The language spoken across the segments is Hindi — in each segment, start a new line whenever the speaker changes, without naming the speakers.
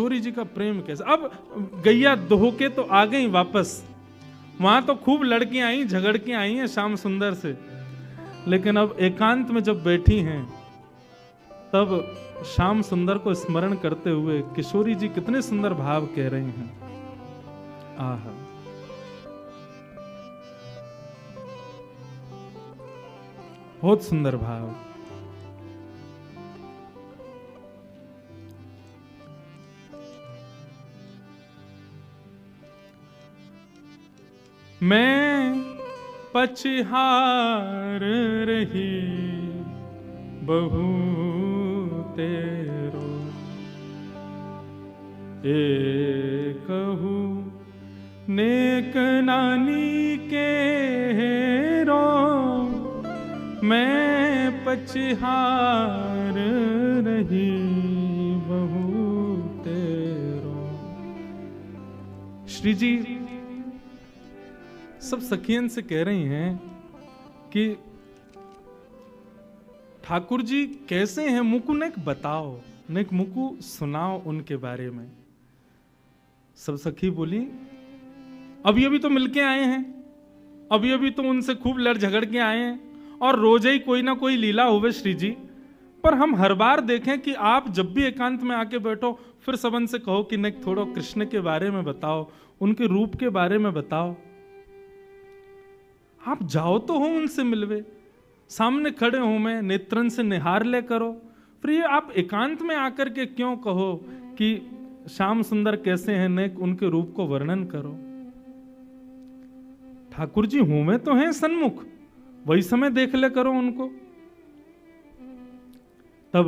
किशोरी जी का प्रेम कैसा। अब गैया दोह के तो आ गई वापस, वहां तो खूब लड़कियां आई, झगड़ के आई हैं श्याम सुंदर से, लेकिन अब एकांत में जब बैठी हैं तब श्याम सुंदर को स्मरण करते हुए किशोरी जी कितने सुंदर भाव कह रही हैं। आहा, बहुत सुंदर भाव। मैं पछहार रही बहू तेरो, कहू नेक नानी के हेरो, मैं पछहार रही बहू तेरो। श्री जी सब सखियन से कह रही हैं कि ठाकुर जी कैसे हैं, मुकु नेक बताओ, नेक मुकु सुनाओ उनके बारे में। सब सखी बोली अभी अभी तो मिलके आए हैं, अभी अभी तो उनसे खूब लड़ झगड़ के आए हैं, और रोज ही कोई ना कोई लीला होवे श्री जी। पर हम हर बार देखें कि आप जब भी एकांत में आके बैठो फिर सबन से कहो कि नेक थोड़ा कृष्ण के बारे में बताओ, उनके रूप के बारे में बताओ। आप जाओ तो हो उनसे मिलवे, सामने खड़े हो, मैं नेत्रन से निहार ले करो। फिर ये आप एकांत में आकर के क्यों कहो कि श्याम सुंदर कैसे हैं, नेक उनके रूप को वर्णन करो। ठाकुर जी हूं मैं तो हैं सन्मुख, वही समय देख ले करो उनको। तब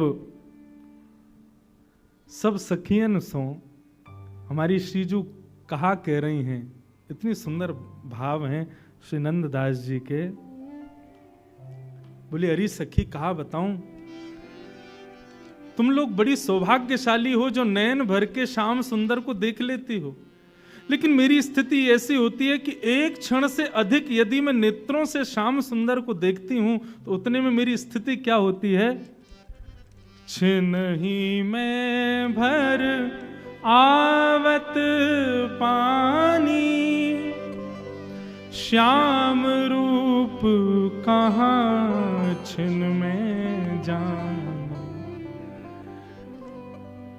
सब सखियन सो हमारी श्रीजू कहा कह रही हैं, इतनी सुंदर भाव हैं श्री नंददास जी के। बोले अरे सखी कहा बताऊं, तुम लोग बड़ी सौभाग्यशाली हो जो नयन भर के श्याम सुंदर को देख लेती हो, लेकिन मेरी स्थिति ऐसी होती है कि एक क्षण से अधिक यदि मैं नेत्रों से श्याम सुंदर को देखती हूं तो उतने में मेरी स्थिति क्या होती है। छिनहि में भर आवत पानी, श्याम रूप कहाँ छिन में जान।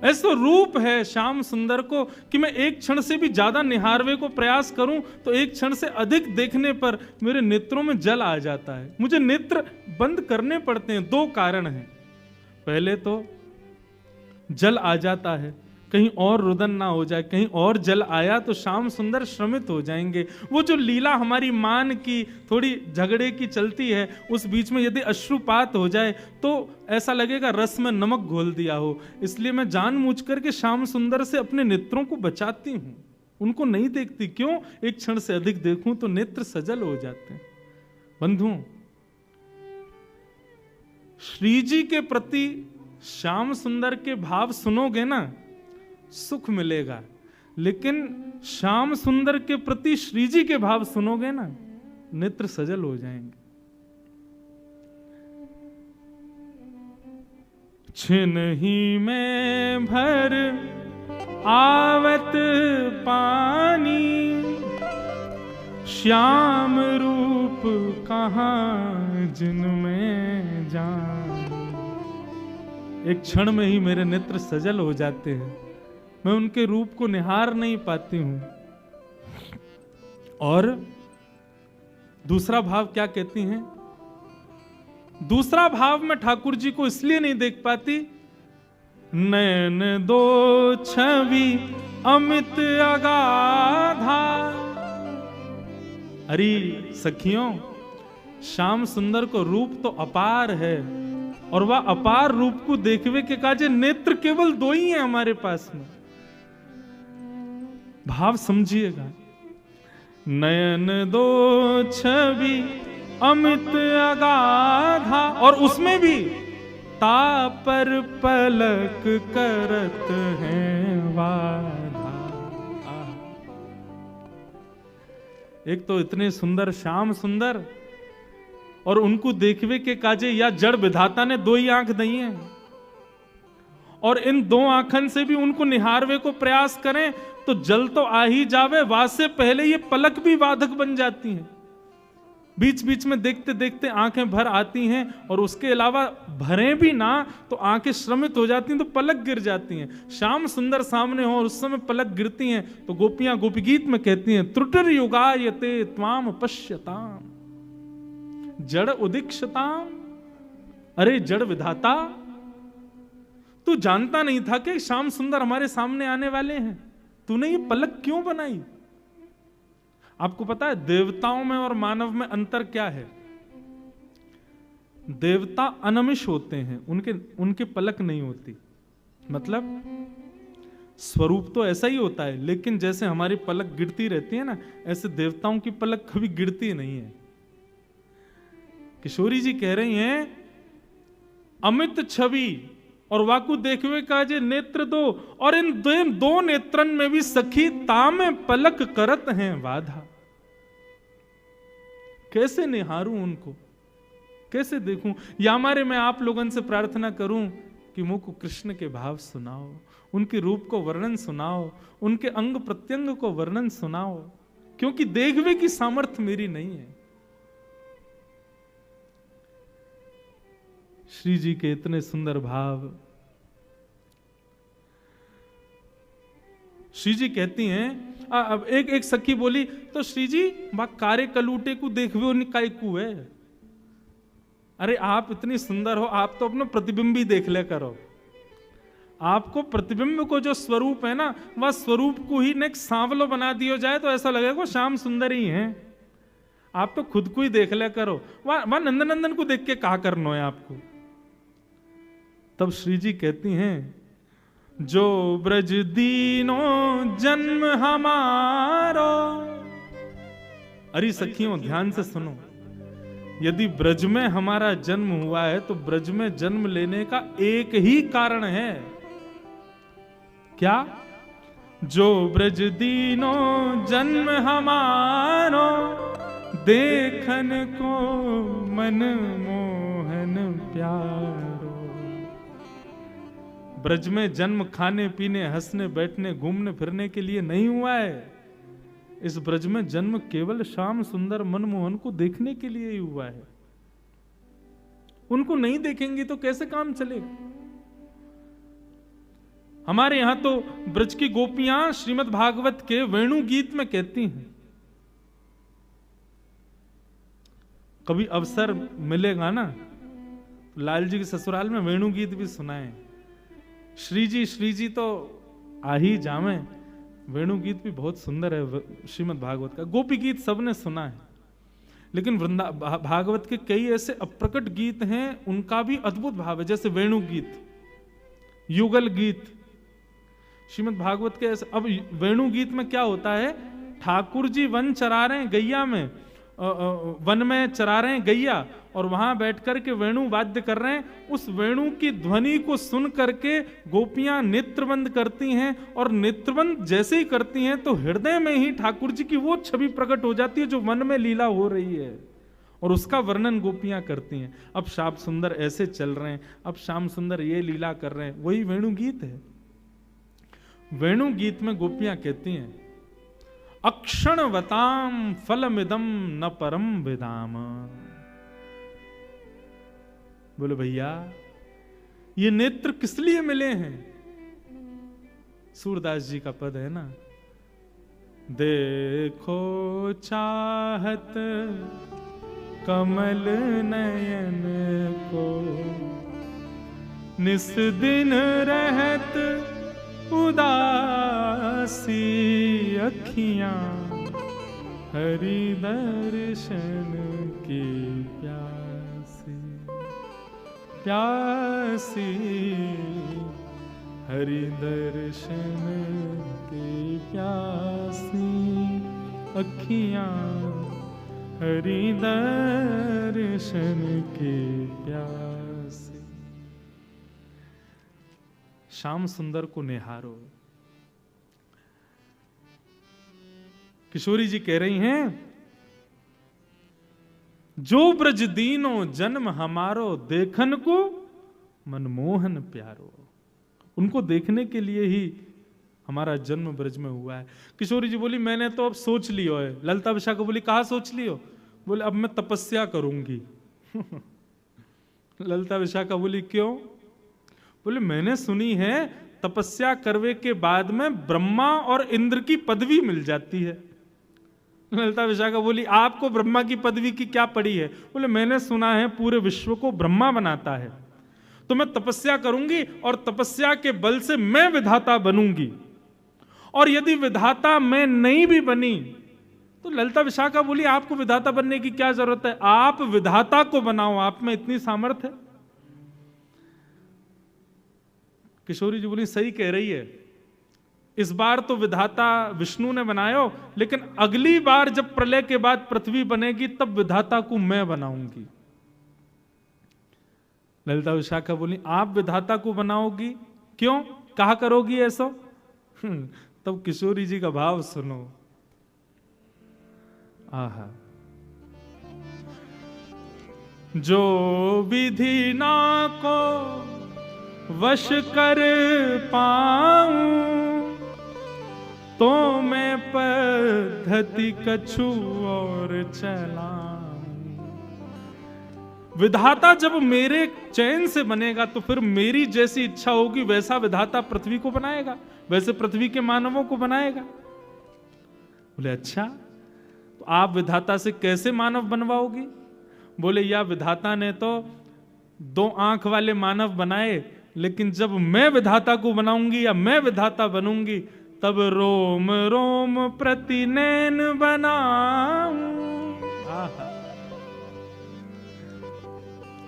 ऐसा रूप है श्याम सुंदर को कि मैं एक क्षण से भी ज्यादा निहारवे को प्रयास करूं तो एक क्षण से अधिक देखने पर मेरे नेत्रों में जल आ जाता है। मुझे नेत्र बंद करने पड़ते हैं। दो कारण हैं, पहले तो जल आ जाता है, कहीं और रुदन ना हो जाए, कहीं और जल आया तो श्याम सुंदर श्रमित हो जाएंगे। वो जो लीला हमारी मान की थोड़ी झगड़े की चलती है, उस बीच में यदि अश्रुपात हो जाए तो ऐसा लगेगा रस में नमक घोल दिया हो। इसलिए मैं जानबूझ करके श्याम सुंदर से अपने नेत्रों को बचाती हूं, उनको नहीं देखती। क्यों? एक क्षण से अधिक देखूं तो नेत्र सजल हो जाते हैं। बंधुओं, श्री जी के प्रति श्याम सुंदर के भाव सुनोगे ना, सुख मिलेगा, लेकिन श्याम सुंदर के प्रति श्री जी के भाव सुनोगे ना, नेत्र सजल हो जाएंगे। छिनहि में भर आवत पानी, श्याम रूप कहाँ जिनमें जान। एक क्षण में ही मेरे नेत्र सजल हो जाते हैं, मैं उनके रूप को निहार नहीं पाती हूं। और दूसरा भाव क्या कहती हैं? दूसरा भाव मैं ठाकुर जी को इसलिए नहीं देख पाती, नैन दो छवि अमित अगाधा। अरे सखियों, श्याम सुंदर को रूप तो अपार है, और वह अपार रूप को देखवे के काजे नेत्र केवल दो ही हैं हमारे पास में। भाव समझिएगा, नयन दो छवि अमित अगाधा, और उसमें भी तापर पलक करत हैं वाधा। एक तो इतने सुंदर श्याम सुंदर, और उनको देखवे के काजे या जड़ विधाता ने दो ही आंख दी है, और इन दो आंखन से भी उनको निहारवे को प्रयास करें तो जल तो आ ही जावे, वाद से पहले ये पलक भी बाधक बन जाती हैं। बीच बीच में देखते देखते आंखें भर आती हैं, और उसके अलावा भरें भी ना तो आंखें श्रमित हो जाती हैं, तो पलक गिर जाती हैं। श्याम सुंदर सामने हो और उस समय पलक गिरती हैं तो गोपियां गोपी गीत में कहती हैं, त्रुटिर युगायते त्वाम पश्यताम जड़ उदीक्षताम। अरे जड़ विधाता, तू जानता नहीं था कि श्याम सुंदर हमारे सामने आने वाले हैं, तूने ये पलक क्यों बनाई? आपको पता है देवताओं में और मानव में अंतर क्या है? देवता अनमिष होते हैं, उनके पलक नहीं होती। मतलब स्वरूप तो ऐसा ही होता है, लेकिन जैसे हमारी पलक गिरती रहती है ना, ऐसे देवताओं की पलक कभी गिरती नहीं है। किशोरी जी कह रही हैं, अमित छवि और वाकु देखवे का जे नेत्र दो, और इन दो नेत्रन में भी सखी तामे पलक करत हैं बाधा। कैसे निहारूं उनको, कैसे देखूं? या हमारे मैं आप लोगों से प्रार्थना करूं कि मुझ को कृष्ण के भाव सुनाओ, उनके रूप को वर्णन सुनाओ, उनके अंग प्रत्यंग को वर्णन सुनाओ, क्योंकि देखवे की सामर्थ्य मेरी नहीं है। श्री जी के इतने सुंदर भाव। श्री जी कहती हैं, अब एक सखी बोली, तो श्री जी बा कारे कलूटे को देखवे उनका को है। अरे आप इतनी सुंदर हो, आप तो अपना प्रतिबिंब ही देख ले करो। आपको प्रतिबिंब को जो स्वरूप है ना, वह स्वरूप को ही नेक सांवलो बना दिया जाए तो ऐसा लगेगा श्याम सुंदर ही हैं। आप तो खुद को ही देख ले करो, वह नंदनंदन को देख के कहा करना है आपको। तब श्री जी कहती हैं, जो ब्रज दीनो जन्म हमारो। अरे सखियों ध्यान से सुनो, यदि ब्रज में हमारा जन्म हुआ है तो ब्रज में जन्म लेने का एक ही कारण है। क्या? जो ब्रज दीनो जन्म हमारो, देखन को मन मोहन प्यारो। ब्रज में जन्म खाने पीने हंसने बैठने घूमने फिरने के लिए नहीं हुआ है। इस ब्रज में जन्म केवल श्याम सुंदर मनमोहन को देखने के लिए ही हुआ है। उनको नहीं देखेंगे तो कैसे काम चलेगा? हमारे यहां तो ब्रज की गोपियां श्रीमद् भागवत के वेणु गीत में कहती हैं, कभी अवसर मिलेगा ना लाल जी के ससुराल में वेणु गीत भी सुनाए। श्री जी तो आ ही जावे। वेणु गीत भी बहुत सुंदर है श्रीमद् भागवत का। गोपी गीत सबने सुना है, लेकिन भागवत के कई ऐसे अप्रकट गीत हैं, उनका भी अद्भुत भाव है। जैसे वेणु गीत, युगल गीत, श्रीमद् भागवत के ऐसे। अब वेणु गीत में क्या होता है? ठाकुर जी वन चरा रहे हैं गैया में, वन में चरा रहे हैं गैया, और वहां बैठकर के वेणु वाद्य कर रहे हैं। उस वेणु की ध्वनि को सुन करके गोपियां नेत्रबंद करती हैं, और नेत्रबंद जैसे ही करती हैं तो हृदय में ही ठाकुर जी की वो छवि प्रकट हो जाती है जो वन में लीला हो रही है, और उसका वर्णन गोपियां करती हैं। अब श्याम सुंदर ऐसे चल रहे हैं, अब श्याम सुंदर ये लीला कर रहे हैं, वही वेणु गीत है। वेणु गीत में गोपियां कहती हैं, अक्षणवताम फलमिदम न परम विदाम। बोले भैया ये नेत्र किस लिए मिले हैं? सूरदास जी का पद है ना, देखो चाहत कमल नयन को, निस दिन रहत उदासी अखियां, हरि दर्शन की प्यासी प्यासी, हरि दर्शन की प्यासी अखियां, हरि दर्शन की प्यासी। श्याम सुंदर को निहारो। किशोरी जी कह रही हैं, जो ब्रज दीनो जन्म हमारो, देखन को मनमोहन प्यारो। उनको देखने के लिए ही हमारा जन्म ब्रज में हुआ है। किशोरी जी बोली मैंने तो अब सोच लियो है। ललिता विशाखा बोली कहाँ सोच लियो? बोले अब मैं तपस्या करूंगी। ललिता विशाखा बोली क्यों? बोले मैंने सुनी है तपस्या करने के बाद में ब्रह्मा और इंद्र की पदवी मिल जाती है। ललिता विशाखा बोली आपको ब्रह्मा की पदवी की क्या पड़ी है? बोले मैंने सुना है पूरे विश्व को ब्रह्मा बनाता है, तो मैं तपस्या करूंगी और तपस्या के बल से मैं विधाता बनूंगी, और यदि विधाता मैं नहीं भी बनी तो ललिता विशाखा बोली आपको विधाता बनने की क्या जरूरत है, आप विधाता को बनाओ, आप में इतनी सामर्थ्य है। किशोरी जी बोली सही कह रही है, इस बार तो विधाता विष्णु ने बनायो, लेकिन अगली बार जब प्रलय के बाद पृथ्वी बनेगी तब विधाता को मैं बनाऊंगी। ललिता विशाखा बोली आप विधाता को बनाओगी? क्यों, कहा करोगी ऐसा? तब किशोरी जी का भाव सुनो। आहा, जो विधि ना को वश कर पाऊं तो मैं पद्धति कछु और चलाऊं। विधाता जब मेरे चयन से बनेगा तो फिर मेरी जैसी इच्छा होगी वैसा विधाता पृथ्वी को बनाएगा, वैसे पृथ्वी के मानवों को बनाएगा। बोले अच्छा, तो आप विधाता से कैसे मानव बनवाओगी? बोले या विधाता ने तो 2 आंख वाले मानव बनाए, लेकिन जब मैं विधाता को बनाऊंगी या मैं विधाता बनूंगी तब रोम रोम प्रति नैन बनाऊं।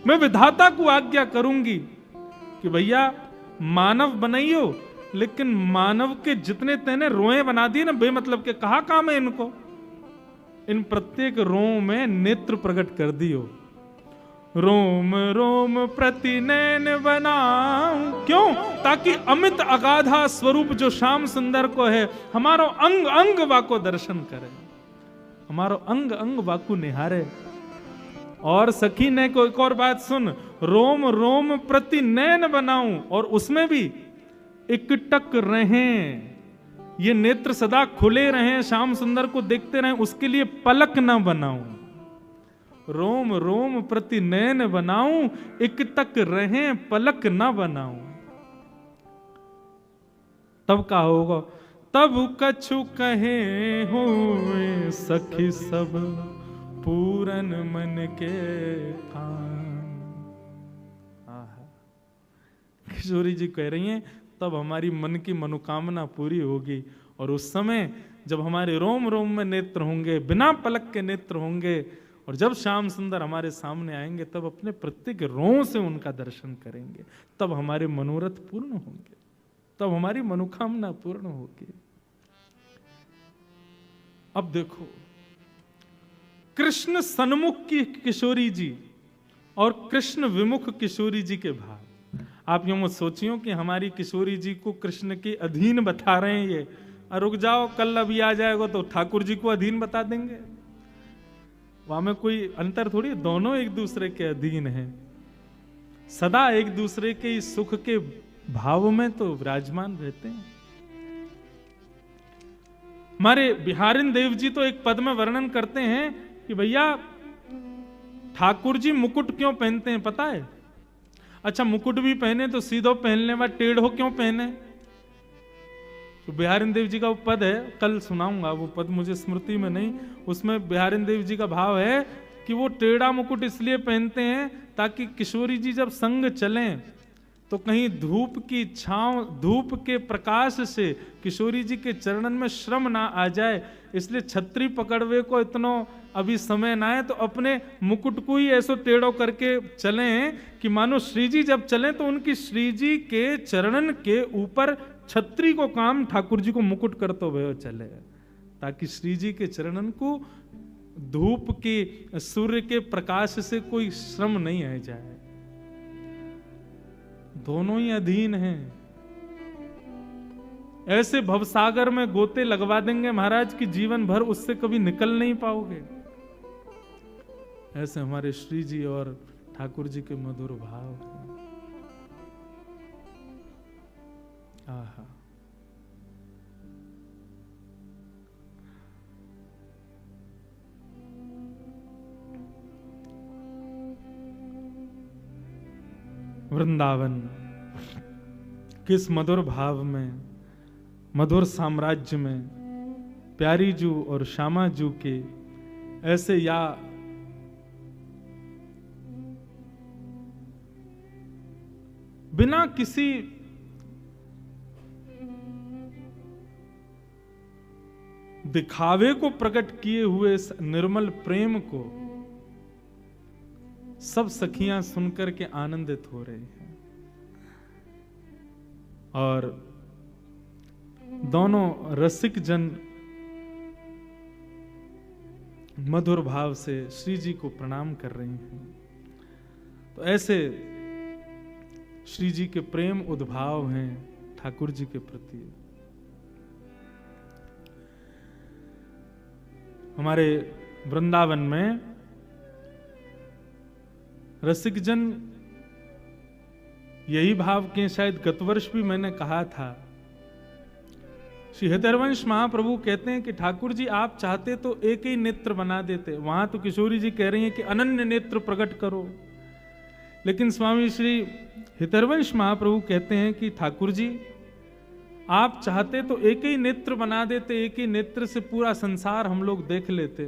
मैं विधाता को आज्ञा करूंगी कि भैया मानव बनाइयो, लेकिन मानव के जितने तेने रोए बना दिए ना बेमतलब के, कहा काम है इनको, इन प्रत्येक रोम में नेत्र प्रकट कर दियो। रोम रोम प्रति नैन बनाऊं, क्यों? ताकि अमित अगाधा स्वरूप जो श्याम सुंदर को है हमारो अंग अंग वाको दर्शन करे, हमारो अंग अंग वाको निहारे। और सखी ने को एक और बात सुन, रोम रोम प्रति नैन बनाऊं, और उसमें भी इकटक रहें, ये नेत्र सदा खुले रहें, श्याम सुंदर को देखते रहें, उसके लिए पलक ना बनाऊं। रोम रोम प्रति नैन बनाऊं, इकटक रहें पलक ना बनाऊं। तब का होगा, तब कछु कहे हुए सखी सब पूरन मन के थान। किशोरी जी कह रही हैं तब हमारी मन की मनोकामना पूरी होगी, और उस समय जब हमारे रोम रोम में नेत्र होंगे, बिना पलक के नेत्र होंगे, और जब श्याम सुंदर हमारे सामने आएंगे तब अपने प्रत्येक रों से उनका दर्शन करेंगे, तब हमारे मनोरथ पूर्ण होंगे, तब हमारी मनोकामना पूर्ण होगी। अब देखो कृष्ण सन्मुख की किशोरी जी और कृष्ण विमुख किशोरी जी के भाव। आप यूं मत सोचियो कि हमारी किशोरी जी को कृष्ण के अधीन बता रहे हैं ये, रुक जाओ कल अभी आ जाएगा तो ठाकुर जी को अधीन बता देंगे। वहां में कोई अंतर थोड़ी, दोनों एक दूसरे के अधीन हैं, सदा एक दूसरे के सुख के भाव में तो विराजमान रहते हैं। हमारे बिहारिन देव जी तो एक पद में वर्णन करते हैं कि भैया ठाकुर जी मुकुट क्यों पहनते हैं पता है? अच्छा मुकुट भी पहने तो सीधो पहनने व टेढ़ो क्यों पहने? तो बिहारिन देव जी का वो पद है, कल सुनाऊंगा, वो पद मुझे स्मृति में नहीं, उसमें बिहारिन देव जी का भाव है कि वो टेढ़ा मुकुट इसलिए पहनते हैं ताकि किशोरी जी जब संग चलें तो कहीं धूप की छांव, धूप के प्रकाश से किशोरी जी के चरणन में श्रम ना आ जाए, इसलिए छतरी पकड़वे को इतना अभी समय ना है, तो अपने मुकुट को ही ऐसो टेढ़ो करके चलें कि मानो श्री जी जब चलें तो उनकी श्री जी के चरणन के ऊपर छतरी को काम ठाकुर जी को मुकुट करते हुए चले, ताकि श्री जी के चरणन को धूप के सूर्य के प्रकाश से कोई श्रम नहीं आ जाए। दोनों ही अधीन हैं। ऐसे भवसागर में गोते लगवा देंगे महाराज की जीवन भर उससे कभी निकल नहीं पाओगे। ऐसे हमारे श्री जी और ठाकुर जी के मधुर भाव हैं। आहा। वृंदावन किस मधुर भाव में, मधुर साम्राज्य में प्यारी जू और श्यामा जू के ऐसे या बिना किसी दिखावे को प्रकट किए हुए इस निर्मल प्रेम को सब सखियां सुनकर के आनंदित हो रही हैं और दोनों रसिक जन मधुर भाव से श्री जी को प्रणाम कर रही हैं। तो ऐसे श्री जी के प्रेम उद्भाव हैं ठाकुर जी के प्रति। हमारे वृंदावन में रसिक जन यही भाव के, शायद गत वर्ष भी मैंने कहा था। श्री हृदयवंश महाप्रभु कहते हैं कि ठाकुर जी आप चाहते तो एक ही नेत्र बना देते, वहां तो किशोरी जी कह रही हैं कि अनन्य नेत्र प्रकट करो, लेकिन स्वामी श्री हृदयवंश महाप्रभु कहते हैं कि ठाकुर जी आप चाहते तो एक ही नेत्र बना देते, एक ही नेत्र से पूरा संसार हम लोग देख लेते,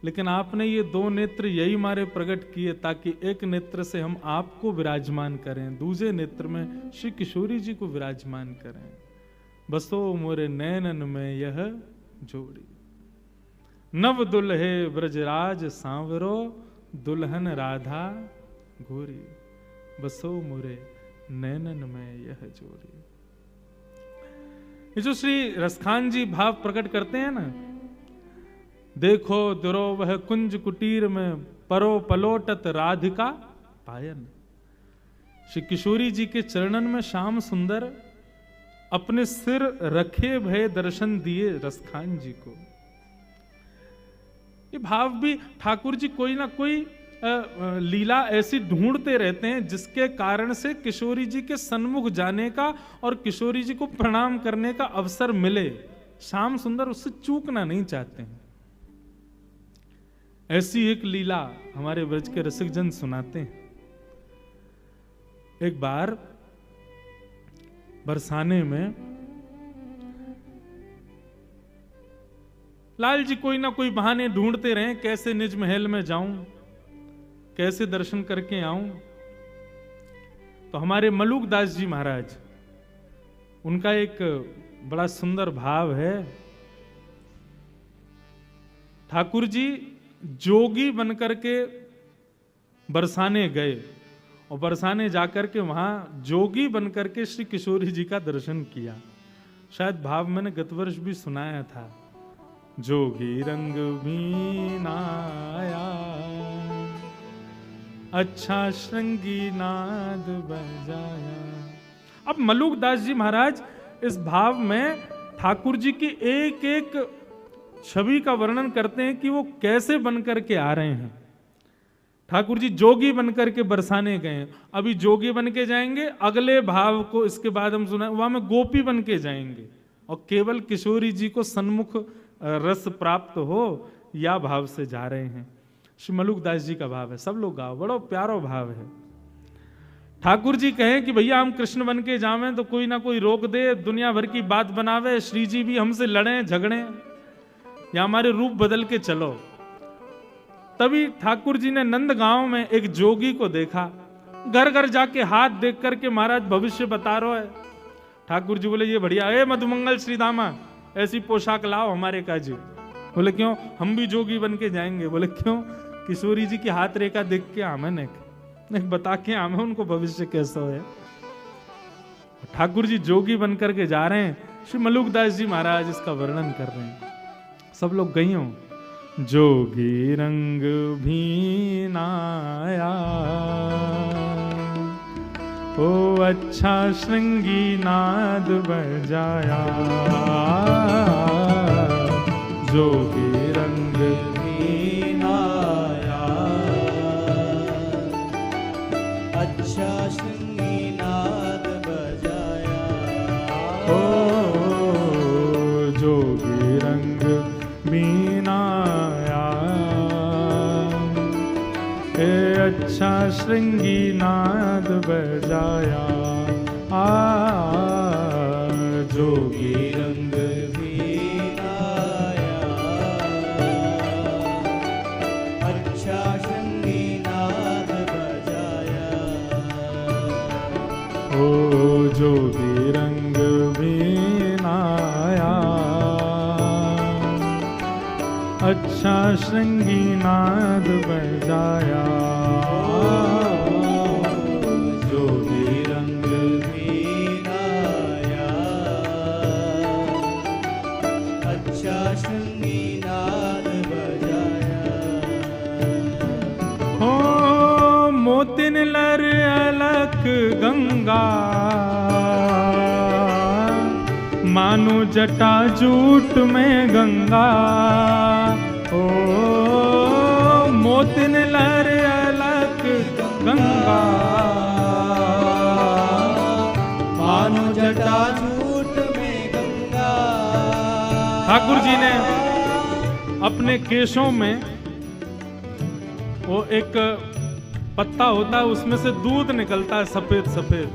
लेकिन आपने ये दो नेत्र यही मारे प्रकट किए ताकि एक नेत्र से हम आपको विराजमान करें, दूसरे नेत्र में श्री किशोरी जी को विराजमान करें। बसो मोरे नैनन में यह जोड़ी, नव दुल्हे ब्रजराज सांवरो, दुल्हन राधा गोरी, बसो मोरे नैनन में यह जोड़ी। ये जो श्री रसखान जी भाव प्रकट करते हैं ना, देखो दुरोवह कुंज कुटीर में परो पलोटत राधिका पायन। श्री किशोरी जी के चरणन में श्याम सुंदर अपने सिर रखे भय दर्शन दिए रसखान जी को। ये भाव भी ठाकुर जी कोई ना कोई लीला ऐसी ढूंढते रहते हैं जिसके कारण से किशोरी जी के सन्मुख जाने का और किशोरी जी को प्रणाम करने का अवसर मिले। श्याम सुंदर उससे चूकना नहीं चाहते हैं। ऐसी एक लीला हमारे ब्रज के रसिक जन सुनाते हैं। एक बार बरसाने में लाल जी कोई ना कोई बहाने ढूंढते रहे, कैसे निज महल में जाऊं, कैसे दर्शन करके आऊं। तो हमारे मलूक दास जी महाराज, उनका एक बड़ा सुंदर भाव है। ठाकुर जी जोगी बनकर के बरसाने गए और बरसाने जाकर के वहां जोगी बनकर के श्री किशोरी जी का दर्शन किया। शायद भाव मैंने गत वर्ष भी सुनाया था, जोगी रंग बीनाया अच्छा श्रृंगी नाद बजाया। अब मलूक दास जी महाराज इस भाव में ठाकुर जी की एक एक छवि का वर्णन करते हैं कि वो कैसे बनकर के आ रहे हैं। ठाकुर जी जोगी बनकर के बरसाने गए, अभी जोगी बन के जाएंगे, अगले भाव को इसके बाद हम सुना वहां में गोपी बन के जाएंगे और केवल किशोरी जी को सन्मुख रस प्राप्त हो, या भाव से जा रहे हैं। श्री मलूक दास जी का भाव है, सब लोग गाओ, बड़ा प्यारा भाव है। ठाकुर जी कहें कि भैया हम कृष्ण बन के जावें तो कोई ना कोई रोक दे, दुनिया भर की बात बनावे, श्री जी भी हमसे लड़े झगड़े, या हमारे रूप बदल के चलो। तभी ठाकुर जी ने नंदगांव में एक जोगी को देखा, घर घर जाके हाथ देख करके महाराज भविष्य बता रहा है। ठाकुर जी बोले ये बढ़िया है, मधुमंगल श्री दामा ऐसी पोशाक लाओ हमारे काजी। बोले क्यों, हम भी जोगी बन के जाएंगे। बोले क्यों, किशोरी जी की हाथ रेखा देख के आमे ने बता के आमे उनको भविष्य कैसा है। ठाकुर जी जोगी बन करके जा रहे हैं, श्री मलूक दास जी महाराज इसका वर्णन कर रहे हैं। सब लोग गई हो, जोगी रंग भीनाया ओ अच्छा श्रृंगी नाद बजाया, जोगी रंग भीनाया
अच्छा श्रृंगी नाद बजाया,
अच्छा श्रृंगी नाद बजाया, जोगी रंग भी लाया,
अच्छा श्रृंगी नाद बजाया,
ओ जोगी रंग भी लाया, अच्छा श्रृंगी नाद बजाया, जोगी रंग भी
लाया, अच्छा श्रृंगी नाद बजाया,
हो मोतिन लर अलक गंगा, मानो जटा जूट में गंगा, ओ मोतिन लहर अलक गंगा,
मानो जटा जूट में गंगा।
ठाकुर जी ने अपने केशों में वो एक पत्ता होता है, उसमें से दूध निकलता है सफेद सफेद,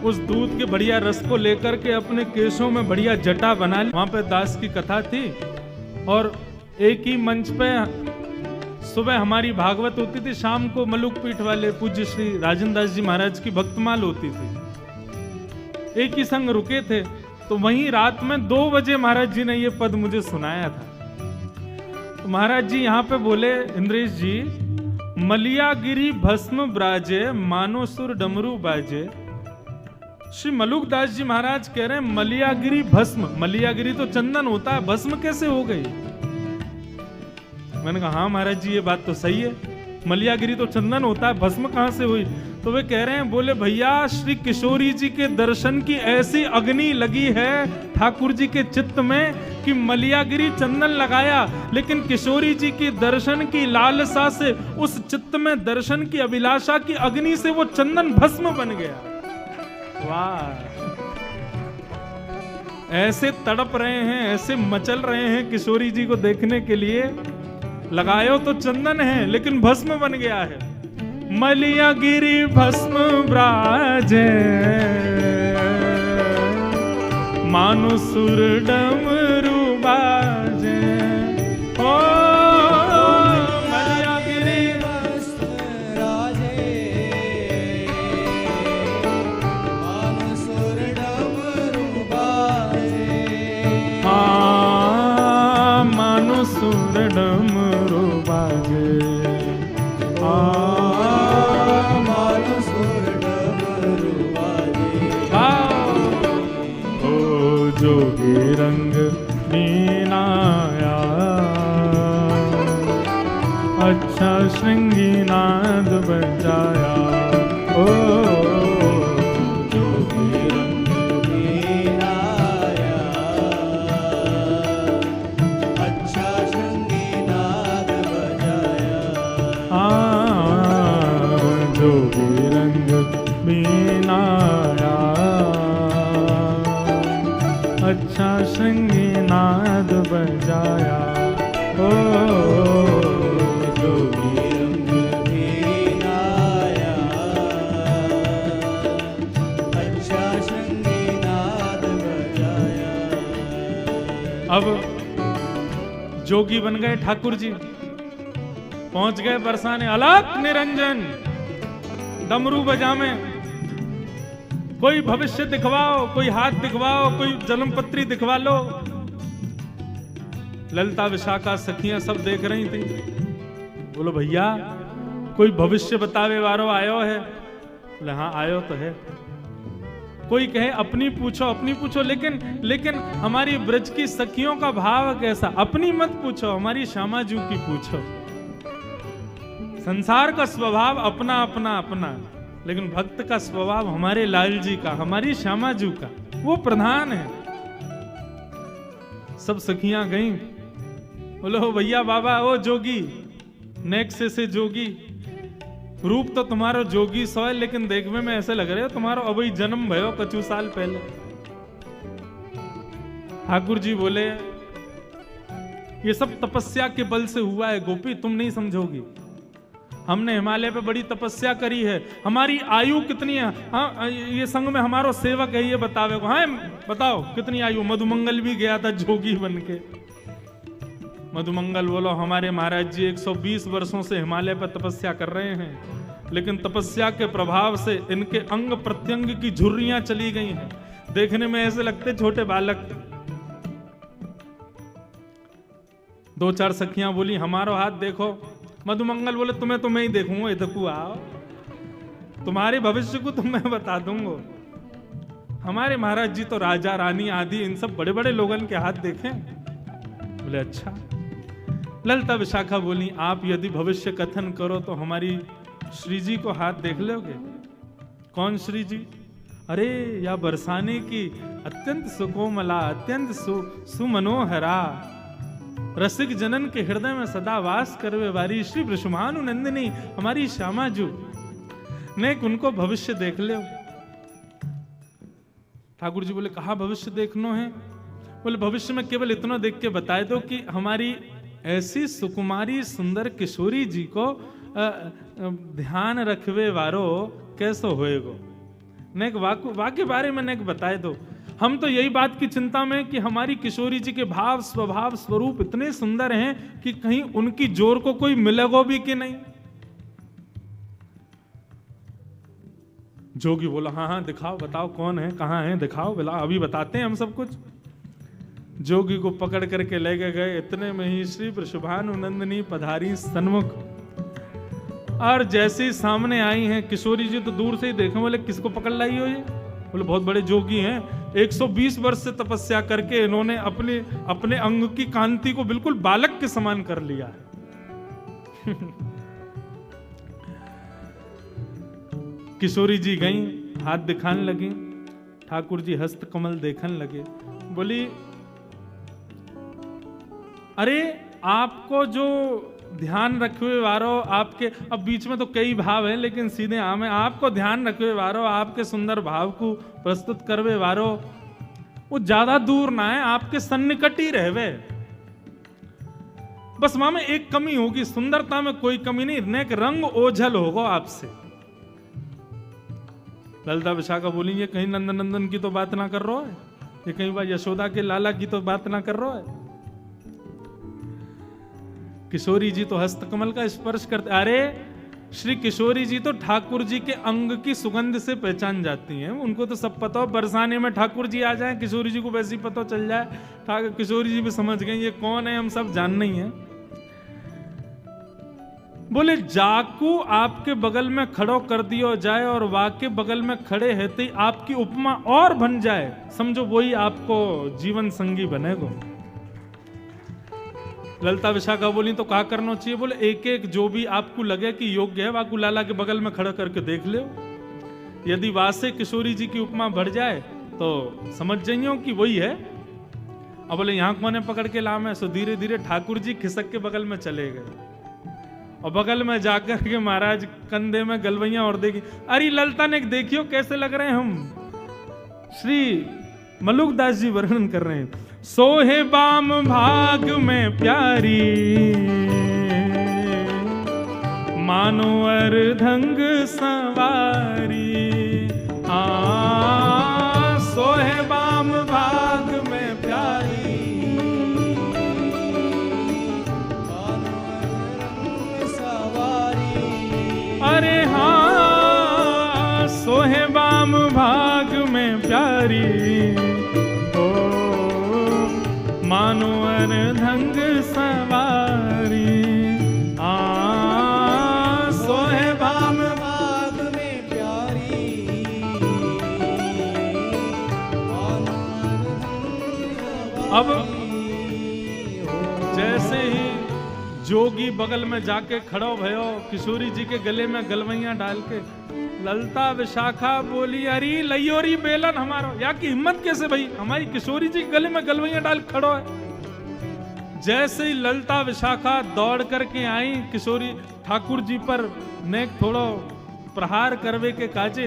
उस दूध के बढ़िया रस को लेकर के अपने केशों में बढ़िया जटा बना ली। वहां पे दास की कथा थी और एक ही मंच पे सुबह हमारी भागवत होती थी, शाम को मलुक पीठ वाले पूज्य श्री राजेंद्र दास जी महाराज की भक्तमाल होती थी। एक ही संग रुके थे, तो वहीं रात में 2 बजे महाराज जी ने ये पद मुझे सुनाया था। तो महाराज जी यहाँ पे बोले, इंद्रेश जी, मलियागिरी भस्म ब्राजे, मानो सुर डमरू बाजे। श्री मलुक दास जी महाराज कह रहे हैं मलियागिरी भस्म, मलियागिरी तो चंदन होता है, भस्म कैसे हो गई? मैंने कहा हाँ महाराज जी ये बात तो सही है, मलियागिरी तो चंदन होता है, भस्म कहां से हुई? तो वे कह रहे हैं, बोले भैया श्री किशोरी जी के दर्शन की ऐसी अग्नि लगी है ठाकुर जी के चित्त में कि मलियागिरी चंदन लगाया, लेकिन किशोरी जी की दर्शन की लालसा से, उस चित्त में दर्शन की अभिलाषा की अग्नि से वो चंदन भस्म बन गया। वाह, ऐसे तड़प रहे हैं, ऐसे मचल रहे हैं किशोरी जी को देखने के लिए, लगायो तो चंदन है लेकिन भस्म बन गया है। मलियागिरी भस्म ब्राजे, मानो सुर डमरू बाजे, ओ मलियागिरी
भस्म राजे, मानो सुर डमरू बाजे,
मानो सुर डमरू बाजे,
मानो सुर डमरू बाजे।
ओ जोगी रंग मीनाया, अच्छा श्रृंगी नाद बजाया, ओ
जोगी रंग मीनाया, अच्छा श्रृंगी नाद बजाया,
जोगी रंग मीनाया, अच्छा श्रृंगी नाद बजाया, ओ
जोगी रंग मीनाया, अच्छा श्रृंगी नाद बजाया।
अब जोगी बन गए ठाकुर जी, पहुंच गए बरसाने, अलग निरंजन डमरू बजावे, कोई भविष्य दिखवाओ, कोई हाथ दिखवाओ, कोई जन्मपत्री दिखवा लो। ललिता विशाखा सखियां सब देख रही थी। बोलो भैया कोई भविष्य बतावे वारो आयो है? बोले हाँ आयो तो है। कोई कहे अपनी पूछो अपनी पूछो, लेकिन हमारी ब्रज की सखियों का भाव कैसा? अपनी मत पूछो, हमारी श्यामाजू की पूछो। संसार का स्वभाव अपना अपना अपना, लेकिन भक्त का स्वभाव हमारे लाल जी का, हमारी श्यामाजू का, वो प्रधान है। सब सखियां गईं, बोलो भैया बाबा ओ जोगी, नेक्स्ट से जोगी, रूप तो तुम्हारो जोगी सो है, लेकिन देखने में ऐसे लग रहे हो तुम्हारो अभी जन्म भयो कछु साल पहले। ठाकुर जी बोले ये सब तपस्या के बल से हुआ है गोपी, तुम नहीं समझोगी। हमने हिमालय पे बड़ी तपस्या करी है, हमारी आयु कितनी है? हाँ, ये संग में हमारो सेवक है, ये बतावे को। हाँ बताओ कितनी आयु? मधुमंगल भी गया था जोगी बन के। मधुमंगल बोलो हमारे महाराज जी 120 वर्षों से हिमालय पर तपस्या कर रहे हैं, लेकिन तपस्या के प्रभाव से इनके अंग प्रत्यंग की झुर्रियां चली गई हैं, देखने में ऐसे लगते छोटे बालक। दो चार सखियां बोली हमारो हाथ देखो। मधुमंगल बोले तुम्हें तो मैं ही देखूंगा, इधर आओ, तुम्हारे भविष्य को तो मैं बता दूंगा। हमारे महाराज जी तो राजा रानी आदि इन सब बड़े बड़े लोगन के हाथ देखें। बोले अच्छा। ललिता विशाखा बोली आप यदि भविष्य कथन करो तो हमारी श्री जी को हाथ देख लोगे। कौन श्री जी? अरे या बरसाने की अत्यंत सुकोमला, अत्यंत सुमनोहरा, रसिक जनन के हृदय में सदा वास करवे वारी श्री वृषभानु नंदिनी हमारी श्यामा जू ने उनको भविष्य देख ले। ठाकुर जी बोले कहा भविष्य देखनो है? बोले भविष्य में केवल इतना देख के बताए दो कि हमारी ऐसी सुकुमारी सुंदर किशोरी जी को ध्यान रखवे वारो कैसो होएगो। नेक वाक्य बारे में नेक बताए दो। हम तो यही बात की चिंता में कि हमारी किशोरी जी के भाव स्वभाव स्वरूप इतने सुंदर हैं कि कहीं उनकी जोर को कोई मिलेगो भी कि नहीं। जोगी बोला हाँ हाँ दिखाओ, बताओ कौन है, कहाँ है, दिखाओ, बोला अभी बताते हैं हम सब कुछ। जोगी को पकड़ करके ले गए। इतने में ही श्री वृषभानु नंदिनी पधारी सन्मुख, और जैसे ही सामने आई हैं किशोरी जी तो दूर से ही देखे। बोले किसको पकड़ लाई हो ये? बोले बहुत बड़े जोगी हैं, 120 वर्ष से तपस्या करके इन्होंने अपने अंग की कांति को बिल्कुल बालक के समान कर लिया है। किशोरी जी गई, हाथ दिखाने लगी। ठाकुर जी हस्त कमल देखने लगे। बोली अरे आपको जो ध्यान रखवे वारो, आपके अब बीच में तो कई भाव हैं लेकिन सीधे आम है, आपको ध्यान रखवे वारो, आपके सुंदर भाव को प्रस्तुत करवे वारो वो ज्यादा दूर ना है, आपके सन्निकट ही रहवे। बस वहां में एक कमी होगी, सुंदरता में कोई कमी नहीं, नेक रंग ओझल होगा आपसे। ललिता विशाखा बोली ये कहीं नंदन नंदन की तो बात ना कर रहा है, ये कहीं बार यशोदा के लाला की तो बात ना कर रहा है। किशोरी जी तो हस्तकमल का स्पर्श करते। अरे श्री किशोरी जी तो ठाकुर जी के अंग की सुगंध से पहचान जाती हैं, उनको तो सब पता हो। बरसाने में ठाकुर जी आ जाएं, किशोरी जी को वैसे ही पता चल जाए। किशोरी जी भी समझ गए ये कौन है, हम सब जानना ही है। बोले जाकू आपके बगल में खड़ो कर दियो जाए और वाके बगल में खड़े रहते ही आपकी उपमा और बन जाए, समझो वही आपको जीवन संगी बनेगो। ललिता विशाखा बोली तो क्या करना चाहिए? बोले एक एक जो भी आपको लगे कि योग्य है वाकू लाला के बगल में खड़ा करके देख लो। यदि वासे किशोरी जी की उपमा बढ़ जाए तो समझ जाइयो कि वही है। अब बोले यहाँ कोने पकड़ के लाम है, सो धीरे धीरे ठाकुर जी खिसक के बगल में चले गए और बगल में जाकर के महाराज कंधे में गलवैया और देगी। अरे ललिता ने देखियो कैसे लग रहे हैं हम। श्री मलुकदास जी वर्णन कर रहे हैं, सोहे बाम भाग में प्यारी, मानो अर्धंग सवारी। सोहे बाम भाग में प्यारी,
मानो अर्धंग सवारी।
अरे हाँ सोहे बाम भाग में प्यारी, मानो अर्धंग सवारी। सोहे बाम
भाग में प्यारी, मानो अर्धंग
अब
सवारी।
जैसे ही जोगी बगल में जाके खड़ो भयो, किशोरी जी के गले में गलवैयां डाल के, ललिता विशाखा बोली अरे लयोरी बेलन हमारो, या की हिम्मत कैसे भाई, हमारी किशोरी जी के गले में गलवैयां डाल खड़ो है। जैसे ही ललिता विशाखा दौड़ करके आई किशोरी ठाकुर जी पर नेक थोड़ो प्रहार करवे के काजे,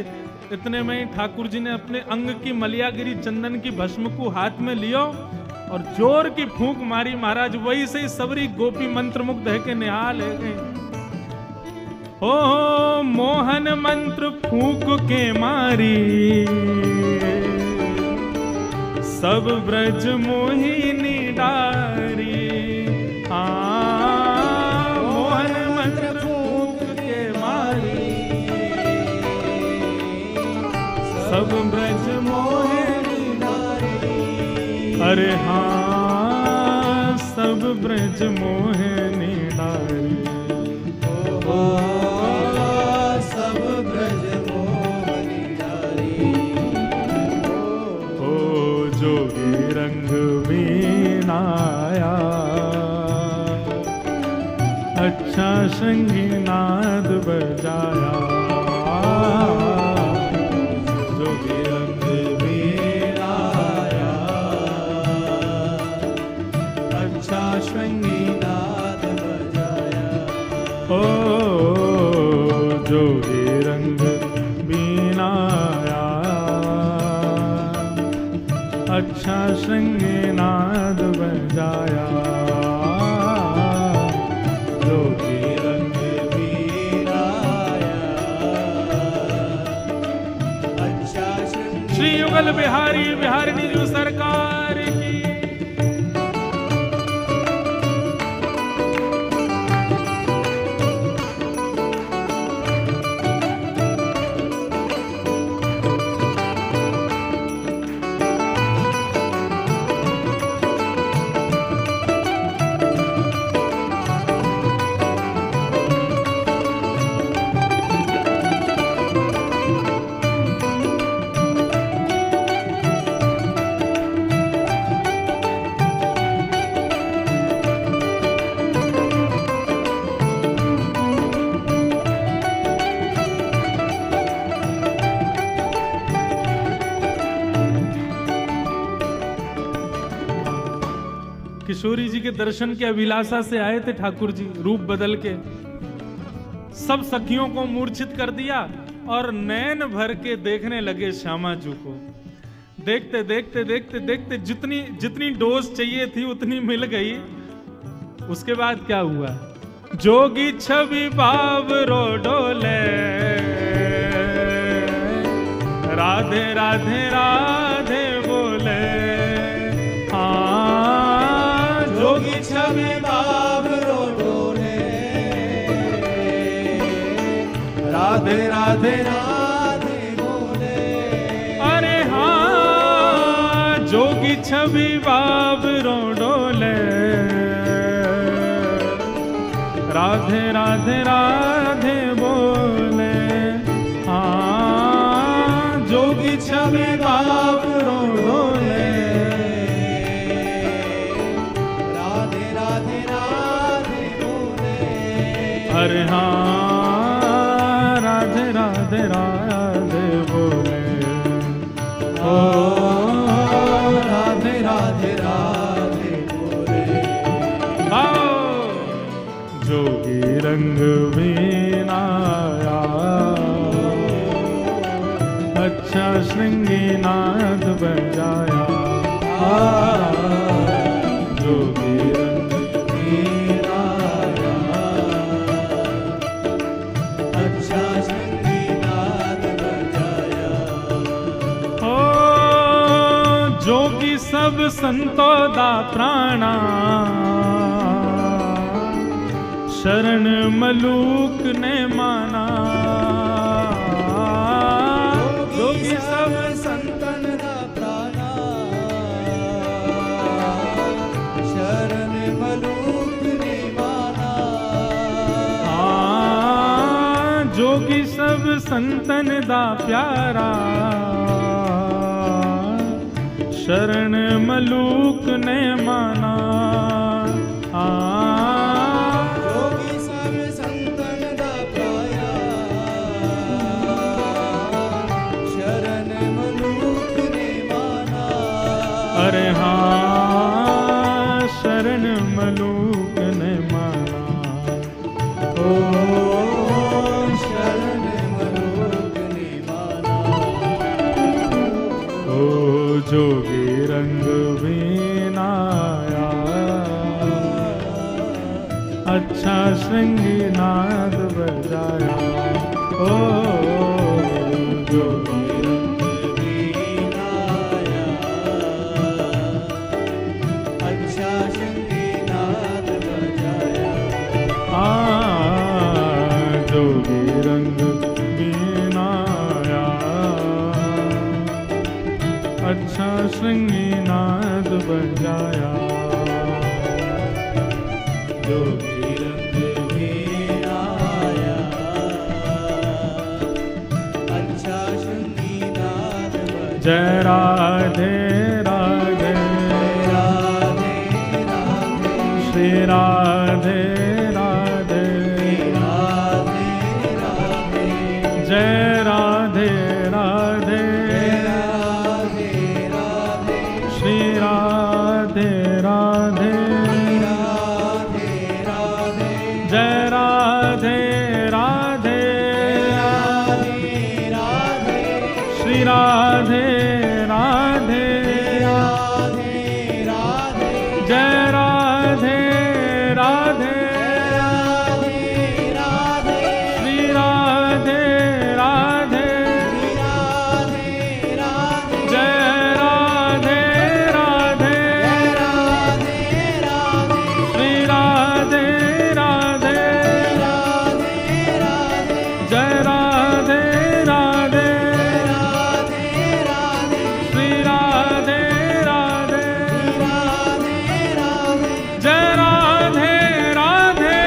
इतने में ही ठाकुर जी ने अपने अंग की मलियागिरी चंदन की भस्म को हाथ में लियो और जोर की फूंक मारी। महाराज वही से सबरी गोपी मंत्र मुग्ध है के निहाल है गई। ओ मोहन मंत्र फूक के मारी, सब ब्रज मोहिनी डारी। मोहन मंत्र फूक के मारी, सब ब्रज मोहिनी डारी। अरे हाँ, सब ब्रज मोहिनी डारी।
सब ब्रज मोहिनी डारी।
ओ जोगी रंग वीणाया, अच्छा शृंगी नाद बजाया। जोगी रंग
वीणाया, अच्छा शृंगी नाद बजाया।
ओ जोगी रंग वीणाया, अच्छा शृंगी नाद बजाया।
जोगी रंग वीणाया, अच्छा शृंगी।
श्री युगल बिहारी बिहारिणी जी सरकार की। किशोरी जी के दर्शन की अभिलाषा से आए थे ठाकुर जी, रूप बदल के सब सखियों को मूर्छित कर दिया और नैन भर के देखने लगे श्यामा जी को। देखते देखते देखते देखते जितनी जितनी डोज चाहिए थी उतनी मिल गई। उसके बाद क्या हुआ? जोगी छवि बावरो डोले, राधे राधे राधे बोले।
जोगी छवि बावरो डोले, राधे राधे राधे बोले।
अरे हाँ, जोगी छवि बावरो डोले, राधे राधे राधे बोले। हाँ, जोगी छवि बावरो डोले, अरे हाँ, राधे राधे राधे बोले। ओ
राधे राधे राधे बोले।
आओ जोगी रंग वीणाया, अच्छा शृंगी नाद बजाया। जोगी रंग जोगी सब संतो दा प्राणा, शरण मलूक ने माना।
जोगी सब संतन दा प्राणा, शरण मलूक ने माना।
जोगी सब संतन दा प्यारा, शरण मलूक ने माना।
जोगी सब संतन दा प्यारा, शरण मलूक ने माना।
अरे हाँ, शरण मलूक ने माना। ओ
शरण मलूक ने माना।
ओ जोगी रंग वीणाया, अच्छा श्रृंगीनाद बजाया। ओ जोगी
अच्छा श्रृंगीनाद बजाया।
जोगी रंग बीनाया, अच्छा श्रृंगीनाद बजाया।
जोगी रंग बीनाया, अच्छा श्रृंगीनाद बजाया।
जय राधे राधे,
राधे राधे,
श्री राधे राधे,
राधे राधे,
जय राधे राधे,
राधे राधे,
श्री राधे राधे,
राधे राधे,
जय राधे राधे,
राधे राधे,
श्री राधे राधे,
राधे राधे,
जय राधे राधे,
राधे राधे,
श्री राधे राधे,
राधे राधे,
जय राधे राधे,
राधे राधे,
श्री राधे राधे,
राधे राधे,
जय राधे राधे,
राधे राधे,
श्री राधे राधे,
राधे राधे,
जय राधे राधे।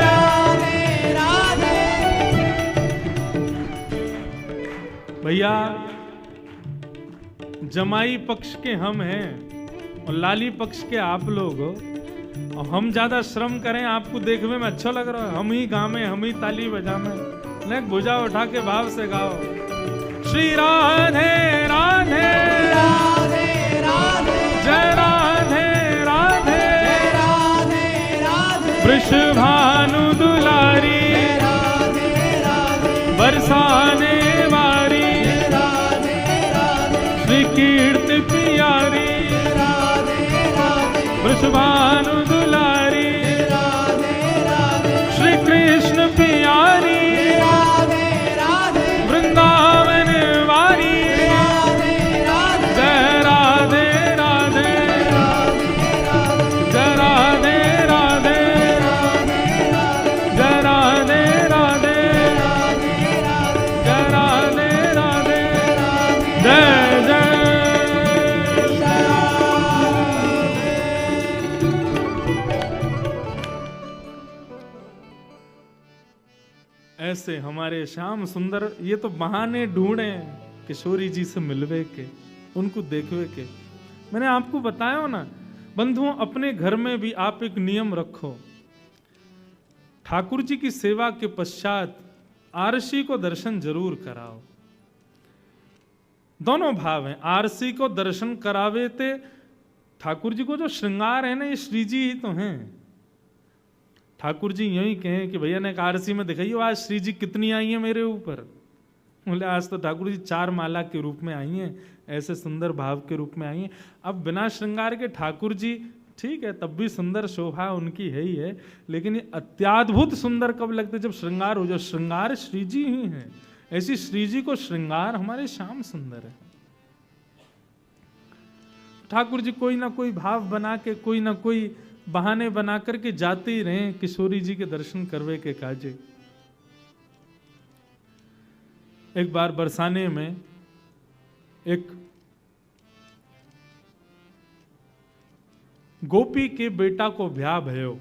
राधे राधे।
भैया जमाई पक्ष के हम हैं और लाली पक्ष के आप लोग हो, और हम ज्यादा श्रम करें आपको देखने में अच्छा लग रहा है, हम ही गावे, हम ही ताली बजावे, नहीं भुजा उठा के भाव से गाओ। श्री राधे राधे,
राधे राधे,
जय राधे राधे,
राधे राधे,
वृषभानु दुलारी,
राधे राधे,
बरसाने वारी,
राधे राधे,
श्री कीर्ति प्यारी,
राधे राधे,
वृषभानु दुलारी,
राधे राधे,
श्री कृष्ण प्यारी,
राधे राधे,
वृंदावन वारी,
राधे राधे,
जय राधे राधे, जय राधे राधे, जय राधे राधे, जय राधे राधे, जय जय। ऐसे हमारे श्याम सुंदर ये तो बहाने ढूंढे किशोरी जी से मिलवे के, उनको देखवे के। मैंने आपको बताया ना बंधुओं, अपने घर में भी आप एक नियम रखो, ठाकुर जी की सेवा के पश्चात आरसी को दर्शन जरूर कराओ। दोनों भाव हैं, आरसी को दर्शन करावे थे, ठाकुर जी को जो श्रृंगार है ना ये श्री जी ही तो हैं। ठाकुर जी यही कहें कि भैया ने आरसी में दिखाइए आज श्री जी कितनी आई है मेरे ऊपर, बोले आज तो ठाकुर जी 4 माला के रूप में आई हैं, ऐसे सुंदर भाव के रूप में आई हैं। अब बिना श्रृंगार के ठाकुर जी ठीक है तब भी सुंदर शोभा उनकी है ही है, लेकिन ये अत्याद्भुत सुंदर कब लगते जब श्रृंगार हो, जो श्रृंगार श्री जी ही है। ऐसी श्री जी को श्रृंगार हमारे श्याम सुंदर है। ठाकुर जी कोई ना कोई भाव बना के, कोई ना कोई बहाने बना करके जाते ही रहे किशोरी जी के दर्शन करवे के काजे। एक बार बरसाने में एक गोपी के बेटा को ब्याह भयो,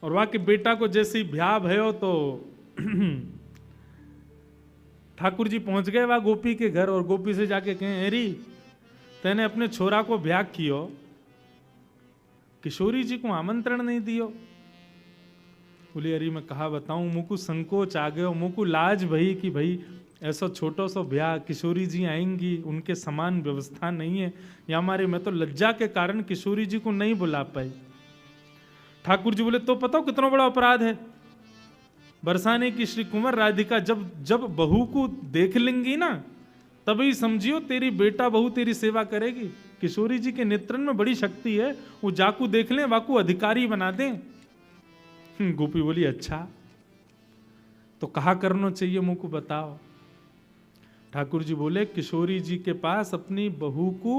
और वहां के बेटा को जैसे ही ब्याह भयो तो ठाकुर जी पहुंच गए वहां गोपी के घर, और गोपी से जाके कहें अरे तेने अपने छोरा को ब्याह कियो, किशोरी जी को आमंत्रण नहीं दियो। बोली अरे मैं कहा बताऊं, मुझको संकोच आ गयो, मुझको लाज भई कि भाई ऐसा छोटो सो ब्याह, किशोरी जी आएंगी, उनके समान व्यवस्था नहीं है, या हमारे मैं तो लज्जा के कारण किशोरी जी को नहीं बुला पाई। ठाकुर जी बोले तो पता हो कितना बड़ा अपराध है, बरसाने की श्री कुंवर राधिका जब जब बहू को देख लेंगी ना तभी समझियो तेरी बेटा बहू तेरी सेवा करेगी। किशोरी जी के नेत्रन में बड़ी शक्ति है, वो जाकू देख लें वाकू अधिकारी बना दें। गोपी बोली अच्छा तो कहा करना चाहिए मुझको बताओ। ठाकुर जी बोले किशोरी जी के पास अपनी बहू को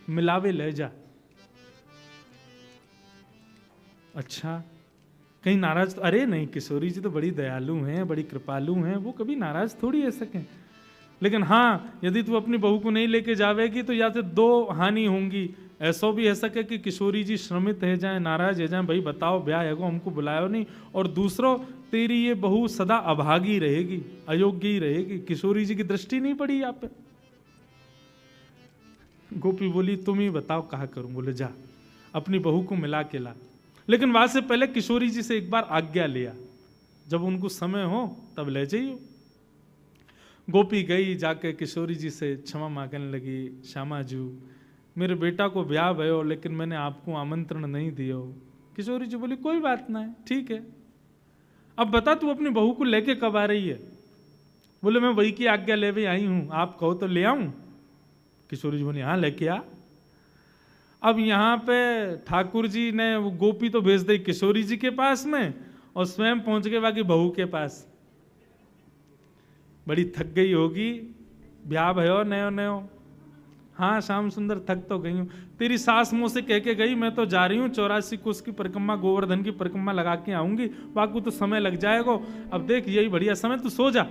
मिलावे ले जा। अच्छा कहीं नाराज तो? अरे नहीं, किशोरी जी तो बड़ी दयालु हैं, बड़ी कृपालु हैं, वो कभी नाराज थोड़ी है सके। लेकिन हाँ यदि तू अपनी बहू को नहीं लेके जावेगी तो या तो दो हानि होंगी। ऐसा भी है सके कि किशोरी जी श्रमित है जाए, नाराज है जाए, भाई बताओ ब्याह है को हमको बुलायो नहीं, और दूसरों तेरी ये बहू सदा अभागी रहेगी, अयोग्य ही रहेगी। किशोरी जी की दृष्टि नहीं पड़ी यहाँ पे। गोपी बोली तुम ही बताओ कहा करूं। बोले जा अपनी बहू को मिला के ला, लेकिन वहां से पहले किशोरी जी से एक बार आज्ञा लिया, जब उनको समय हो तब ले जाइयो। गोपी गई, जाके किशोरी जी से क्षमा मांगने लगी, श्यामा जी मेरे बेटा को ब्याह भयो लेकिन मैंने आपको आमंत्रण नहीं दियो। किशोरी जी बोली कोई बात नहीं, ठीक है, अब बता तू अपनी बहू को लेके कब आ रही है। बोले मैं वही की आज्ञा ले आई हूं, आप कहो तो ले आऊं। किशोरी जी बोली हाँ लेके आ। अब यहाँ पे ठाकुर जी ने वो गोपी तो भेज दी किशोरी जी के पास में, और स्वयं पहुंच गए बाकी बहू के पास। बड़ी थक गई होगी, ब्याह भयो नयो नयो। हाँ श्याम सुंदर थक तो गई हूँ, तेरी सास मुंह से कह के गई मैं तो जा रही हूँ 84 कोस की परिक्रमा, गोवर्धन की परिक्रमा लगा के आऊंगी, बाकी तो समय लग जाएगा। अब देख यही बढ़िया समय, तू सो जा,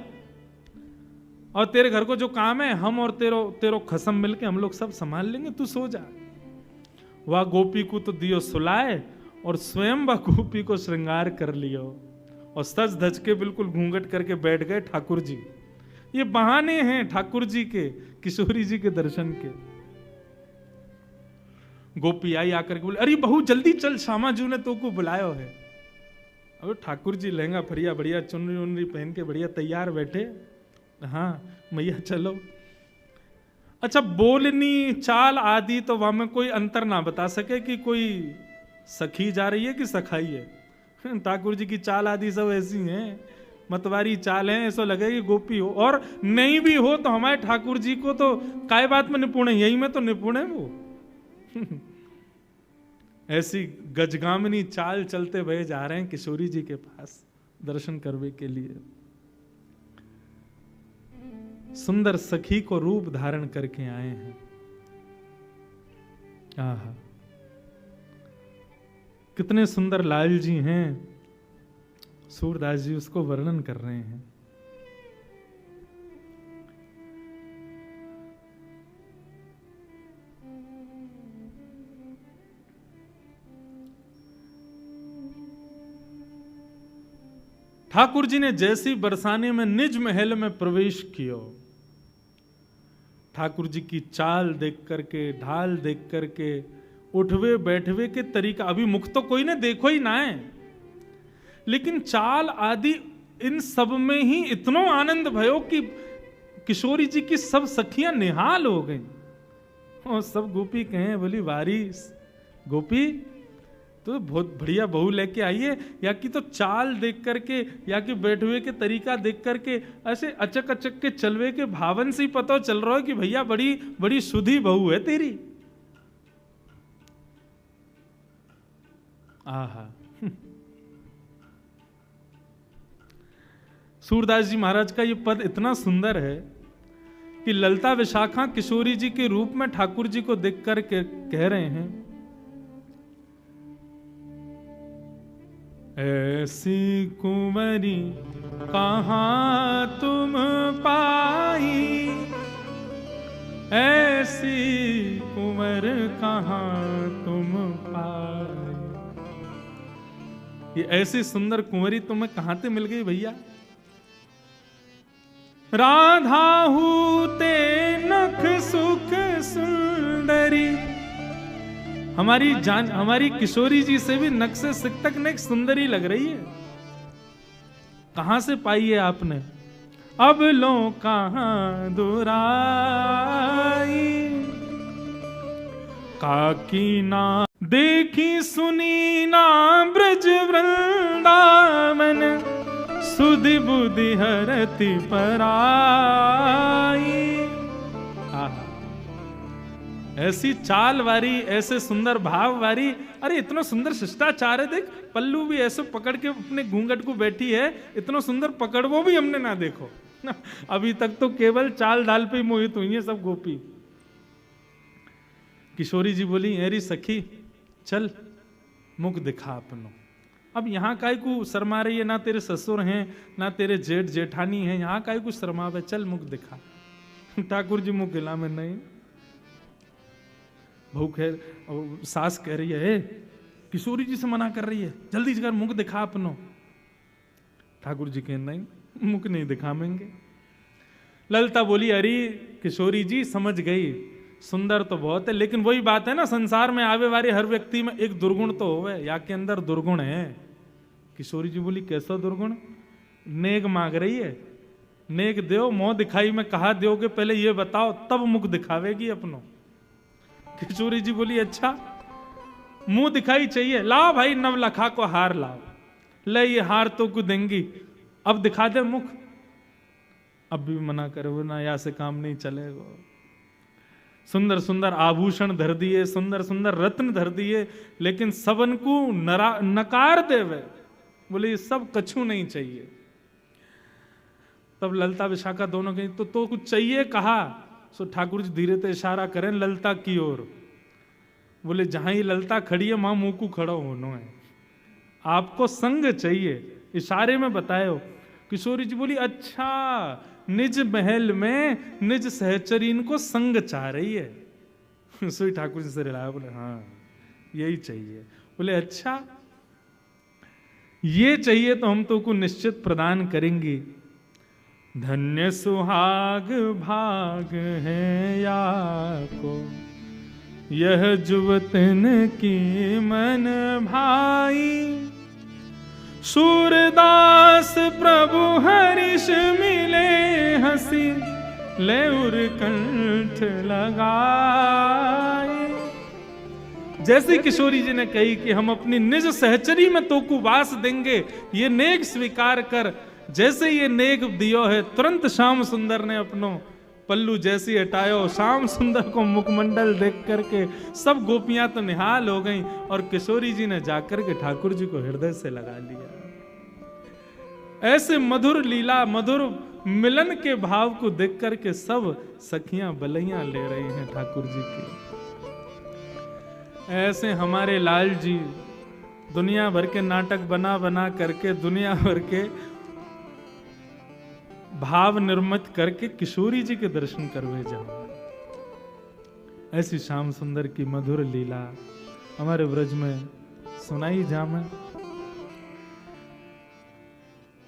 और तेरे घर को जो काम है हम और तेरो खसम मिलके हम लोग सब संभाल लेंगे, तू सो जा। वह गोपी को तो दियो सुलाए, और स्वयं वह गोपी को श्रृंगार कर लियो, और सज धज के बिल्कुल घूंघट करके बैठ गए ठाकुर जी। ये बहाने हैं ठाकुर जी के किशोरी जी के दर्शन के। गोपी आई आकर के बोले अरे बहू जल्दी चल, श्यामा जी ने तो को बुलायो है। अब ठाकुर जी लहंगा फरिया बढ़िया चुनरी उनरी पहन के बढ़िया तैयार बैठे। हाँ मैया चलो। अच्छा बोलनी चाल आदि तो वहां में कोई अंतर ना बता सके कि कोई सखी जा रही है कि सखाई है। ठाकुर जी की चाल आदि सब ऐसी हैं, मतवारी चाल है, ऐसा लगे कि गोपी हो, और नहीं भी हो तो हमारे ठाकुर जी को तो काय बात में निपुण है, यही में तो निपुण है वो। ऐसी गजगामिनी चाल चलते हुए जा रहे हैं किशोरी जी के पास दर्शन करने के लिए। सुंदर सखी को रूप धारण करके आए हैं। आहा कितने सुंदर लाल जी हैं, सूरदास जी उसको वर्णन कर रहे हैं। ठाकुर जी ने जैसी बरसाने में निज महल में प्रवेश किया, ठाकुर जी की चाल देख करके, ढाल देख करके, उठवे बैठवे के तरीका, अभी मुख तो कोई ने देखो ही ना है, लेकिन चाल आदि इन सब में ही इतना आनंद भयो कि किशोरी जी की सब सखियां निहाल हो गई। और सब गोपी कहें बोली वारी गोपी तो बहुत बढ़िया बहू लेके आई है, या कि तो चाल देख करके या कि बैठवे के तरीका देख करके ऐसे अचक अचक के चलवे के भावन से ही पता चल रहा है कि भैया बड़ी बड़ी शुद्धि बहू है तेरी। आहा सूरदास जी महाराज का ये पद इतना सुंदर है कि ललता विशाखा किशोरी जी के रूप में ठाकुर जी को देख कर कह रहे हैं, ऐसी कुंवरी कहां तुम पाई, ऐसी कुंवर कहां तुम पाई। ये ऐसी सुंदर कुंवरी तुम्हें कहां से मिल गई भैया। राधा हूते नख सुख सुंदरी, हमारी किशोरी जी से भी नख से सिक तक नेक सुंदरी लग रही है। कहां से पाई है आपने। अब लो कहां दुराई, काकी ना देखी सुनी ना ब्रज वृंदावन, सुधि बुद्धि हरति पराई। ऐसी चाल वारी, ऐसे सुंदर भाव वारी, अरे इतना सुंदर शिष्टाचार है। देख पल्लू भी ऐसे पकड़ के अपने घूंघट को बैठी है, इतना सुंदर पकड़ वो भी हमने ना देखो। अभी तक तो केवल चाल डाल पे ही मोहित हुई है सब गोपी। किशोरी जी बोली, अरे सखी चल मुख दिखा अपनो। अब यहाँ काय को शर्मा रही है, ना तेरे ससुर हैं ना तेरे जेठ जेठानी हैं, यहाँ काय को शर्मावे, चल मुख दिखा। ठाकुर जी मुख गिला में नहीं। बहू खैर सास कह रही है, किशोरी जी से मना कर रही है, जल्दी कर मुख दिखा अपनो। ठाकुर जी कह नहीं, मुख नहीं दिखावेंगे। ललिता बोली, अरे किशोरी जी समझ गई, सुंदर तो बहुत है, लेकिन वही बात है ना, संसार में आवे वाले हर व्यक्ति में एक दुर्गुण तो होवे, या के अंदर दुर्गुण है। किशोरी जी बोली, कैसा दुर्गुण? नेक मांग रही है, नेक दो, मोह दिखाई में कहा दोगे, पहले ये बताओ तब मुख दिखावेगी अपनो। किशोरी जी बोली, अच्छा मुंह दिखाई चाहिए, लाओ भाई नवलखा को हार लाओ, ले ये हार तो को देंगी, अब दिखा दे मुख। अब भी मना करे ना, या से काम नहीं चलेगा। सुंदर सुंदर आभूषण धर दिए, सुंदर सुंदर रत्न धर दिए, लेकिन सबन को नकार देवे, बोले ये सब कछु नहीं चाहिए। तब ललिता विशाखा दोनों कहीं तो कुछ चाहिए कहा। सो ठाकुर जी धीरे से इशारा करें ललिता की ओर, बोले जहां ही ललिता खड़ी है वहां मुंह को खड़ा होना है, आपको संग चाहिए, इशारे में बताए। किशोरी जी बोली, अच्छा निज महल में निज सहचरीन को संग चाह रही है। सोई ठाकुर जी से रिलाया, बोले हाँ यही चाहिए। बोले अच्छा ये चाहिए तो हम तो को निश्चित प्रदान करेंगे। धन्य सुहाग भाग है या को, यह जुवतन की मन भाई, सूरदास प्रभु हरिष मिले हंसी, ले उर कंठ लगाई। जैसे किशोरी जी ने कही कि हम अपनी निज सहचरी में तो को वास देंगे, ये नेक स्वीकार कर। जैसे ये नेक दियो है, तुरंत श्याम सुंदर ने अपनो पल्लू जैसी हटायो। श्याम सुंदर को मुखमंडल देख करके सब गोपियां तो निहाल हो गईं, और किशोरी जी ने जाकर के ठाकुर जी को हृदय से लगा लिया। ऐसे मधुर लीला, मधुर मिलन के भाव को देख करके सब सखियां बलैयां ले रही हैं ठाकुर जी की। ऐसे हमारे लाल जी दुनिया भर के नाटक बना बना करके, दुनिया भर के भाव निर्मित करके किशोरी जी के दर्शन करवे जाओ। ऐसी श्याम सुंदर की मधुर लीला हमारे ब्रज में सुनाई जामे।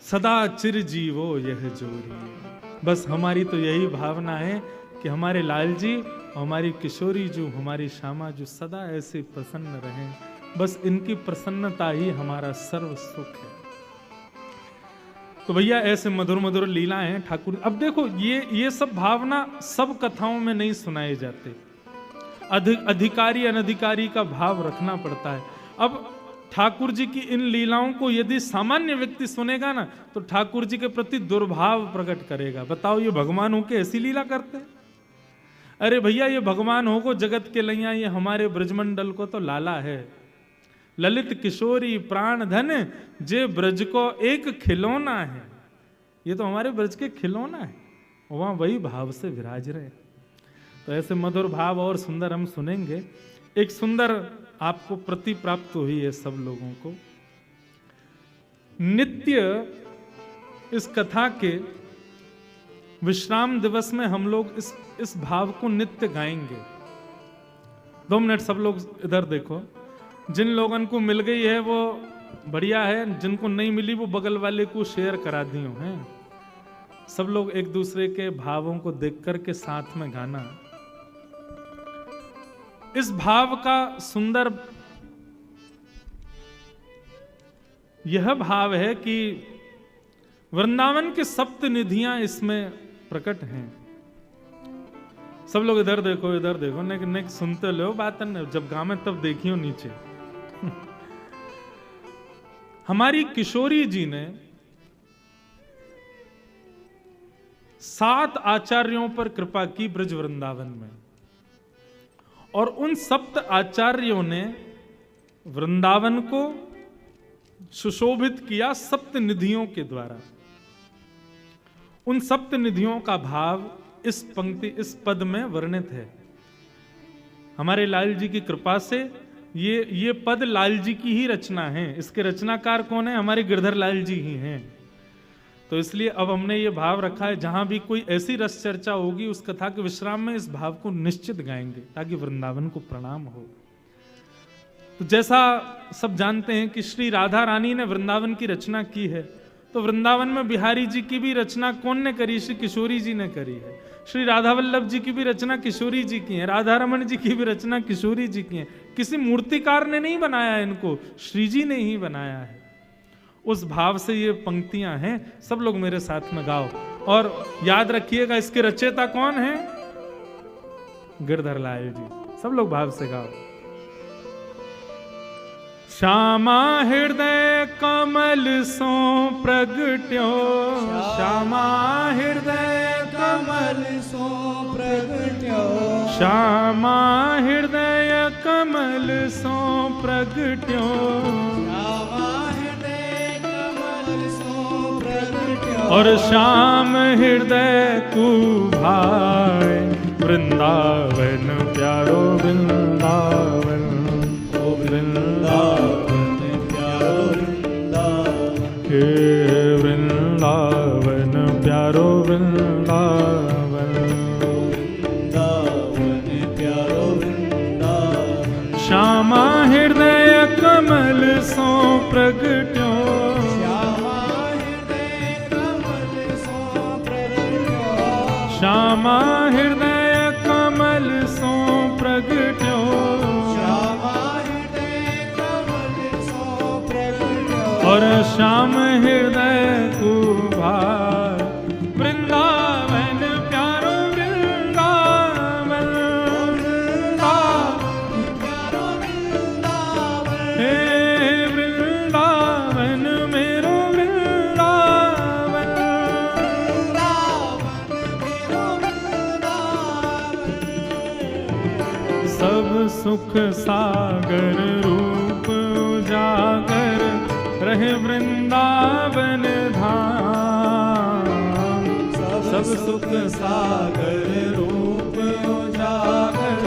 सदा चिर जीवो यह जोरी, बस हमारी तो यही भावना है कि हमारे लाल जी, हमारी किशोरी जो, हमारी श्यामा जो सदा ऐसे प्रसन्न रहें। बस इनकी प्रसन्नता ही हमारा सर्व सुख है। तो भैया ऐसे मधुर मधुर लीलाएं हैं ठाकुर। अब देखो ये सब भावना सब कथाओं में नहीं सुनाए जाते, अधिकारी अनधिकारी का भाव रखना पड़ता है। अब ठाकुर जी की इन लीलाओं को यदि सामान्य व्यक्ति सुनेगा ना, तो ठाकुर जी के प्रति दुर्भाव प्रकट करेगा। बताओ ये भगवान हो के ऐसी लीला करते? अरे भैया ये भगवान हो को जगत के लैया, ये हमारे ब्रजमंडल को तो लाला है। ललित किशोरी प्राण धन जे ब्रज को एक खिलौना है, ये तो हमारे ब्रज के खिलौना है, वहां वही भाव से विराज रहे। तो ऐसे मधुर भाव और सुंदर हम सुनेंगे। एक सुंदर आपको प्रति प्राप्त हुई है सब लोगों को। नित्य इस कथा के विश्राम दिवस में हम लोग इस भाव को नित्य गाएंगे। 2 मिनट सब लोग इधर देखो। जिन लोगों को मिल गई है वो बढ़िया है, जिनको नहीं मिली वो बगल वाले को शेयर करा दियो हैं। सब लोग एक दूसरे के भावों को देख करके साथ में गाना। इस भाव का सुंदर यह भाव है कि वृंदावन के सप्त निधियां इसमें प्रकट हैं। सब लोग इधर देखो, इधर देखो, नेक सुनते लो बात, जब गावे तब देखियो नीचे। हमारी किशोरी जी ने 7 आचार्यों पर कृपा की ब्रज वृंदावन में, और उन सप्त आचार्यों ने वृंदावन को सुशोभित किया सप्त निधियों के द्वारा। उन सप्त निधियों का भाव इस पंक्ति, इस पद में वर्णित है। हमारे लाल जी की कृपा से ये पद लाल जी की ही रचना है। इसके रचनाकार कौन है? हमारे गिरधर लाल जी ही हैं। तो इसलिए अब हमने ये भाव रखा है, जहां भी कोई ऐसी रस चर्चा होगी उस कथा के विश्राम में इस भाव को निश्चित गाएंगे, ताकि वृंदावन को प्रणाम हो। तो जैसा सब जानते हैं कि श्री राधा रानी ने वृंदावन की रचना की है, तो वृंदावन में बिहारी जी की भी रचना कौन ने करी? श्री किशोरी जी ने करी है। श्री राधा वल्लभ जी की भी रचना किशोरी जी की है। राधा रमन जी की भी रचना किशोरी जी की है। किसी मूर्तिकार ने नहीं बनाया इनको, श्री जी ने ही बनाया है। उस भाव से ये पंक्तियां हैं। सब लोग मेरे साथ में गाओ और याद रखिएगा इसके रचयिता कौन है? गिरधर लाल जी। सब लोग भाव से गाओ। श्यामा हृदय कमल सो प्रगट्यो,
श्यामा हृदय कमल सो प्रगट्यो,
श्यामा हृदय कमल सो प्रगट्यो,
श्यामा हृदय कमल सो प्रगट्यो,
और श्याम हृदय को भाए वृंदावन प्यारो वृंदावन, ओ वृंदावन
प्यारो वृंदावन,
हे वृंदावन प्यारो वृंदावन,
वृंदावन प्यारो वृंदावन,
श्यामा हृदय कमल सो प्रगट्यो,
श्यामा हृदय कमल सो प्रगट्यो,
श्यामा हृदय कमल सो प्रगट्यो,
श्यामा हृदय कमल सो प्रगट्यो,
और श्याम हृदय को भाए वृंदावन प्यारो वृंदावन,
प्यारो वृंदावन,
हे वृंदावन मेरो वृंदावन,
मेरो वृंदावन,
सब सुख सागर रूप उजागर रहे वृंदावन धाम, सब सुख सागर रूप उजागर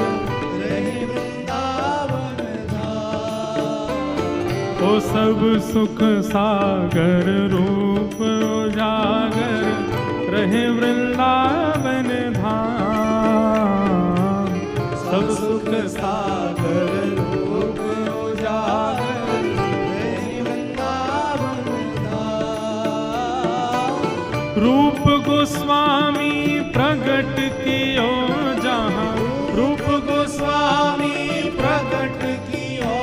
रहे वृंदावन धाम,
ओ सब सुख सागर रूप उजागर रहे वृंदावन धाम, सब सुख सागर रूप उजागर
रहे वृंदावन धाम,
रूप गोस्वामी प्रगट कियो जहाँ, रूप गोस्वामी
प्रगट कियो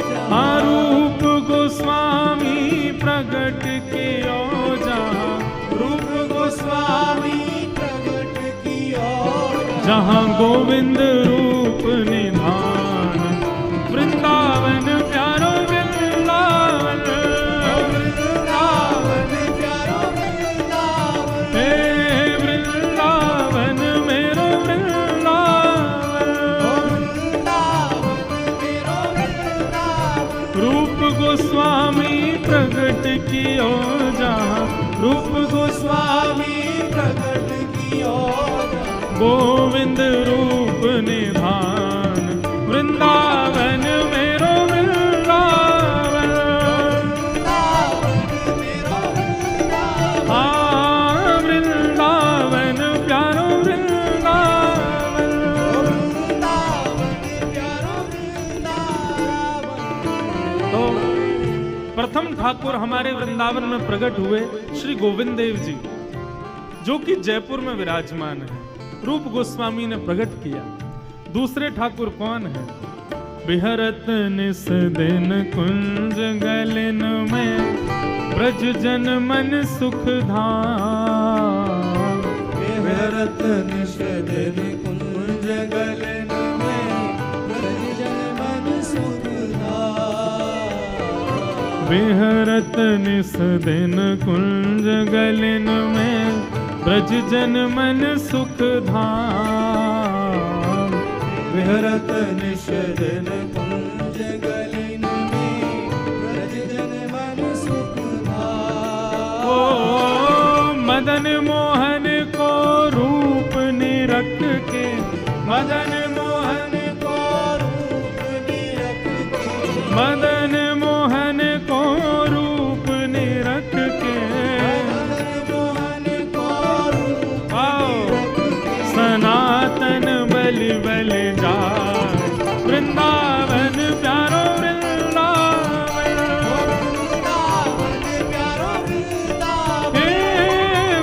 जहाँ,
हाँ रूप गोस्वामी प्रगट कियो जहाँ,
रूप गोस्वामी प्रगट कियो
जहाँ गोविंद रूप निधान, वृंदावन प्यारो वृंदावन,
वृंदावन प्यारो वृंदावन,
हे वृंदावन मेरो वृंदावन,
वृंदावन मेरो वृंदावन,
रूप गोस्वामी प्रगट कियो जहाँ, रूप
गोस्वामी प्रगट कियो जहाँ,
गोविंद रूप निधान, वृंदावन मेरो वृंदावन,
वृंदावन मेरो वृंदावन,
हाँ वृंदावन प्यारो वृंदावन।
वृंदावन प्यारो वृंदावन।
तो प्रथम ठाकुर हमारे वृंदावन में प्रकट हुए श्री गोविंद देव जी, जो कि जयपुर में विराजमान है। रूप गोस्वामी ने प्रकट किया। दूसरे ठाकुर कौन है? बिहरत निस दिन कुंज गलिन में ब्रज जन मन सुख धाम,
बिहरत निस दिन कुंज गलिन में ब्रज जन मन सुख धाम,
बिहरत निस दिन कुंज गलिन में ब्रज जन मन सुख धाम,
विहरत निश दिन कुंज गलिन में ब्रज जन मन सुख
ओ मदन मोहन को रूप निरख के, मदन मोहन को
रूप निरख के,
मदन मोहन को रूप निरख के,
मदन मोहन को रूप
आओ
निरख के,
सनातन बलि बलि जाए वृंदावन प्यारो वृंदावन,
वृंदावन प्यारो वृंदावन,
हे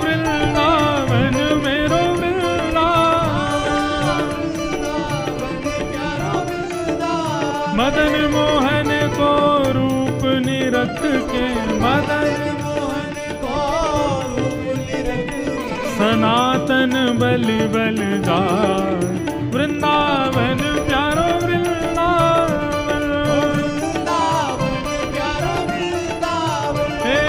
वृंदावन मेरो वृंदावन,
प्यारो वृंदावन,
मदन मोहन को रूप निरख के, मदन
मोहन को रूप निरख के,
सनातन बलि बलि जाए वृंदावन प्यारो वृंदावन,
वृंदावन प्यारो वृंदावन,
हे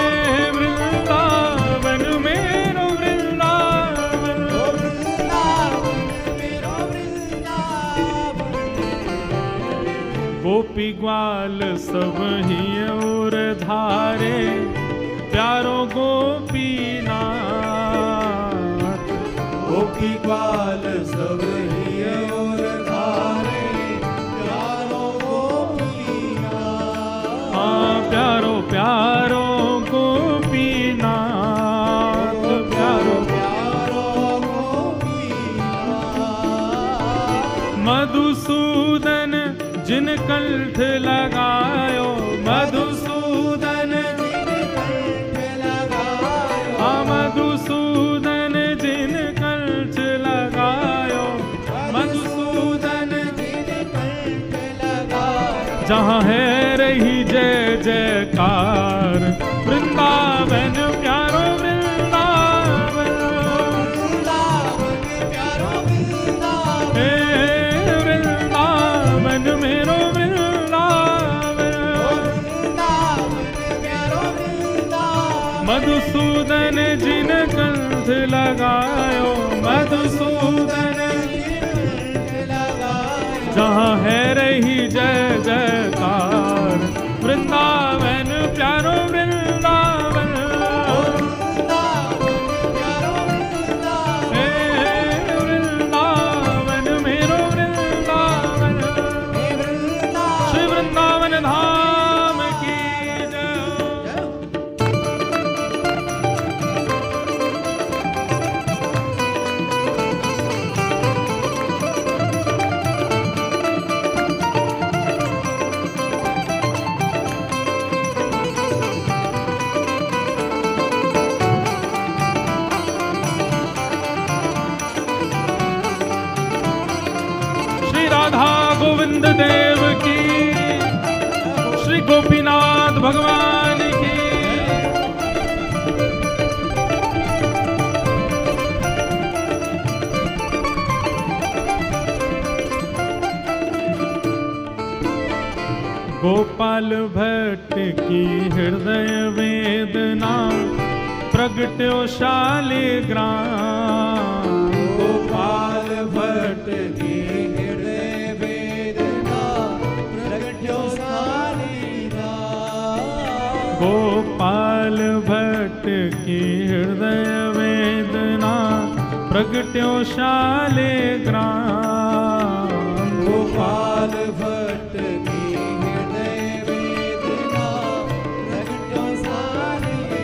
वृंदावन मेरो वृंदावन,
वृंदावन मेरो वृंदावन,
गोपी ग्वाल सब ही और धारे प्यारो गोपीनाथ,
गोपी ग्वाल सब ही और धारे प्यारो गोपीनाथ,
हाँ प्यारो प्यारो गोपीनाथ, प्यारो
प्यारो गोपीनाथ,
मधुसूदन जिन कंठ लगायो, मधुसूदन
जिन कंठ लगायो,
हाँ मधुसूदन जिन कंठ लगायो, मधुसूदन
जिन कंठ लगायो,
जहाँ है रही जय जयकार वृंदावन प्यारो वृंदावन,
वृंदावन प्यारो वृंदावन,
हे वृंदावन मेरो वृंदावन,
वृंदावन प्यारो वृंदावन,
मधुसूदन जिन कंठ लगायो, मधुसूदन जहाँ है रही जय जयकार वृंदावन प्यारो वृंदावन, हे वृंदावन मेरो वृंदावन, श्री वृंदावन धाम की जय हो। श्री राधा गोविंद देव की, श्री गोपीनाथ भगवान की। गोपाल भट्ट की हृदय वेदना प्रगट्यो शालिग्राम,
गोपाल भट्ट की हृदय वेदना प्रगट्यो शालिग्राम,
गोपाल भट्ट की हृदय वेदना प्रगट्यो शालिग्राम,
गोपाल भट्ट की हृदय वेदना प्रगट्यो शालिग्राम,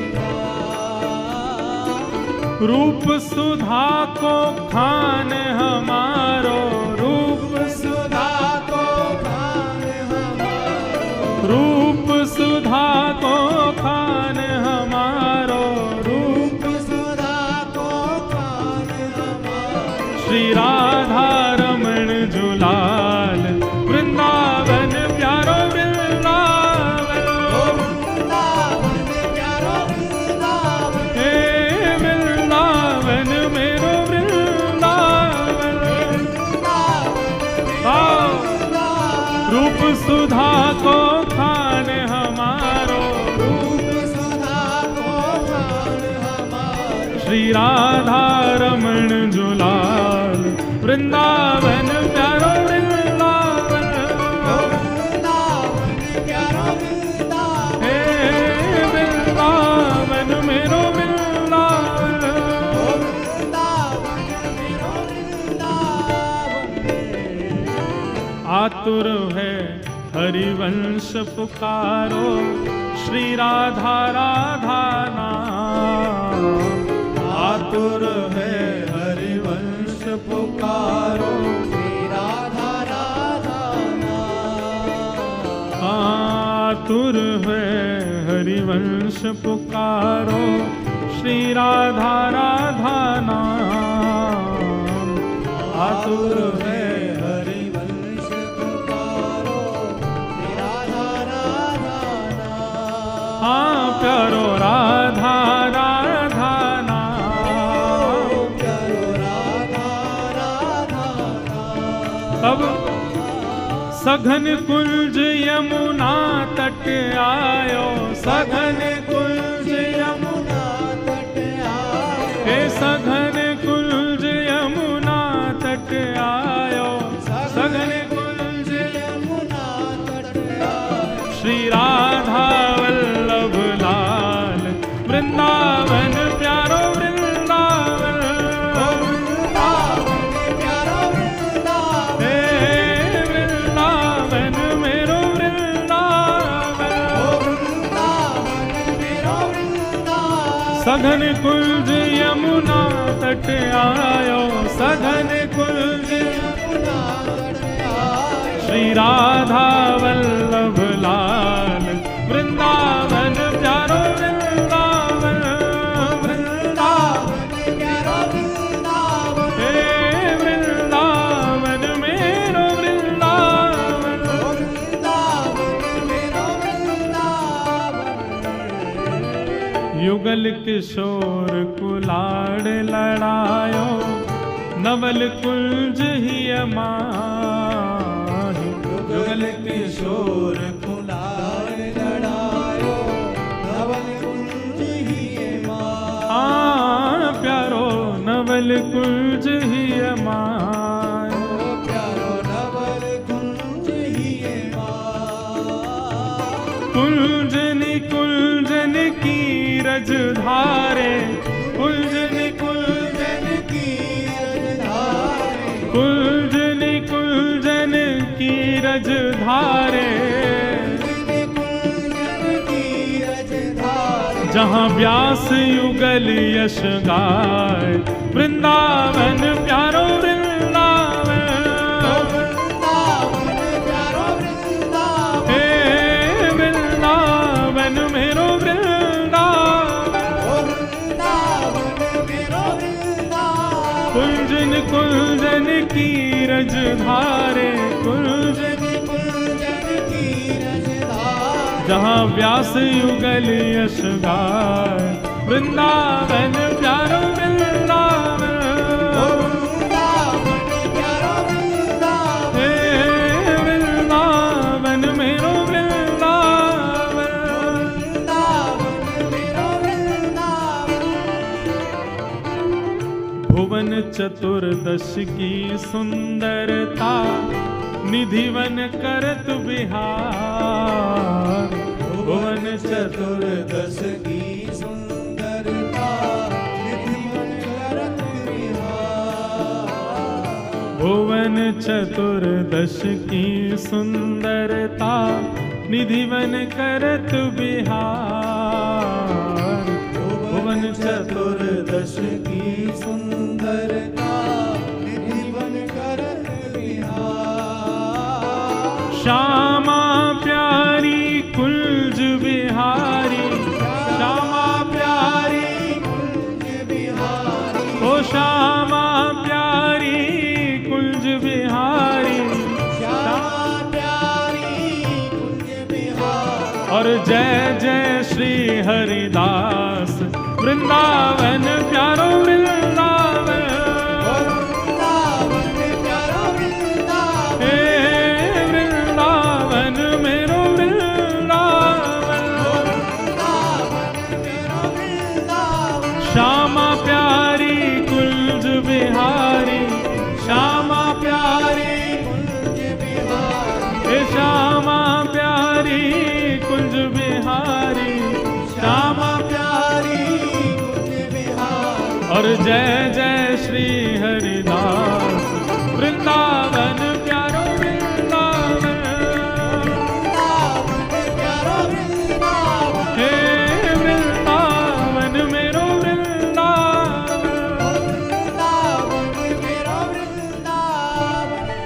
रूप सुधा को खान हमारो, रूप
सुधा को खान हमारो,
रूप सुधा को खान हमारो, रूप
सुधा को खान हमारो,
श्री राधा रमण जुलाल वृंदावन प्यारो वृंदावन,
वृंदावन प्यारो वृंदावन,
हे वृंदावन मेरो वृंदावन, आओ रूप सुधा को खान हमारो,
रूप सुधा को खान हमारो,
श्री राधा रमण जुलाल वृंदावन प्यारो वृंदावन। आतुर है हरिवंश पुकारो, श्री राधा राधा नाम।
आतुर है हरिवंश पुकारो, श्री राधा राधा नाम।
आतुर है हरिवंश पुकारो, श्री राधा राधा नाम।
आतुर है हरिवंश पुकारो, श्री राधा राधा नाम।
हाँ प्यारो राधा राधा नाम,
प्यारो राधा राधा नाम।
तब सघन कुंज यमुना तट आयो,
सघन कुंज यमुना तट आयो,
हे सघन कुंज यमुना तट आयो, सघन
कुंज यमुना तट आयो।
श्री राधा वल्लभ लाल वृंदावन प्यारो वृंदावन।
वृंदावन प्यारो वृंदावन,
हे वृंदावन मेरो वृंदावन।
वृंदावन मेरो वृंदावन।
सघन कुंज यमुना तट आयो, सघन कुंज
यमुना तट आयो।
श्री राधा वल्लभ लाल वृंदावन प्यारो वृंदावन।
वृंदावन प्यारो वृंदावन,
हे वृंदावन मेरो वृंदावन।
वृंदावन मेरो वृंदावन।
युगल किशोर कुलाड़ लड़ायो, नवल कुंज ही माही।
युगल किशोर कुलाल लड़ायो, नवल कुंज ही माँ।
प्यारो नवल कुंज ही मायो।
प्यारो नवल कुंज ही माँ।
कुंजन कुंजन की रज धारे, कुंजन
कुंजन की रजधारे,
कुंजन कुंजन की रज धारे।
कुंजन की रजधारे।
जहाँ व्यास युगल यश गाय, वृंदावन प्यारो वृंदावन।
वृंदावन प्यारो वृंदावन,
हे वृंदावन मेरो वृंदावन।
वृंदावन मेरो वृंदावन।
कुंजन कुंजन की रज धारे, कुंजन
कुंजन की रजधारे।
जहाँ व्यास युगल यश गाय, वृंदावन प्यारो वृंदावन।
वृंदावन प्यारो वृंदावन,
हे वृंदावन मेरो वृंदावन।
वृंदावन मेरो वृंदावन।
भुवन चतुर्दश की सुंदरता, निधिवन करत बिहार।
भुवन चतुर्दश की सुंदरता, निधिवन करत बिहार।
भुवन चतुर्दश की सुंदरता, निधिवन करत बिहार।
भुवन चतुर्दश की सुंदरता, निधिवन करत बिहार।
श्यामा प्यारी कुंज बिहारी, श्यामा प्यारी
कुंज बिहारी,
ओ श्यामा प्यारी कुंज बिहारी।
श्यामा प्यारी कुंज बिहारी।
और जय जय श्री हरिदास वृंदावन प्यारो वृंदावन।
वृंदावन प्यारो वृंदावन,
हे वृंदावन मेरो वृंदावन।
वृंदावन मेरो वृंदावन।
श्यामा प्यारी कुंज बिहारी, श्यामा प्यारी
कुंज बिहारी,
हे श्यामा प्यारी कुंज बिहारी। श्यामा
प्यारी कुंज बिहारी।
और जय जय श्री हरिदास वृंदावन प्यारो वृंदावन।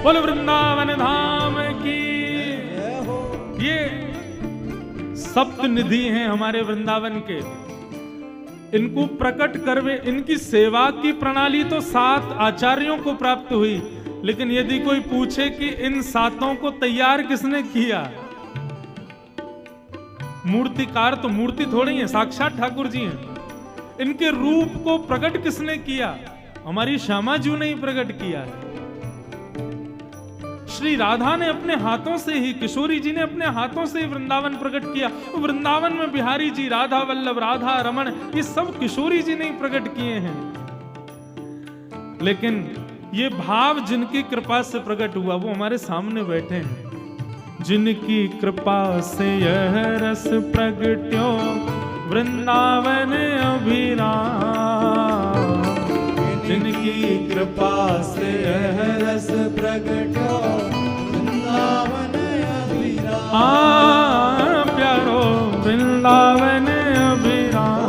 बोल वृंदावन धाम की।
जय हो।
ये सप्त निधि हैं हमारे वृंदावन के, इनको प्रकट करवे, इनकी सेवा की प्रणाली तो 7 आचार्यों को प्राप्त हुई, लेकिन यदि कोई पूछे कि इन 7 को तैयार किसने किया, मूर्तिकार तो मूर्ति थोड़ी है, साक्षात ठाकुर जी हैं। इनके रूप को प्रकट किसने किया? हमारी श्यामा जी ने ही प्रकट किया है। श्री राधा ने अपने हाथों से ही, किशोरी जी ने अपने हाथों से ही वृंदावन प्रकट किया। वृंदावन में बिहारी जी, राधा वल्लभ, राधा रमण, ये सब किशोरी जी ने ही प्रकट किए हैं। लेकिन ये भाव जिनकी कृपा से प्रकट हुआ वो हमारे सामने बैठे हैं। जिनकी कृपा से यह रस प्रगट्यो वृंदावन अभिराम,
जिनकी कृपा से यह रस प्रगट्यो वृंदावन अभिराम।
प्यारो वृंदावन अभिराम,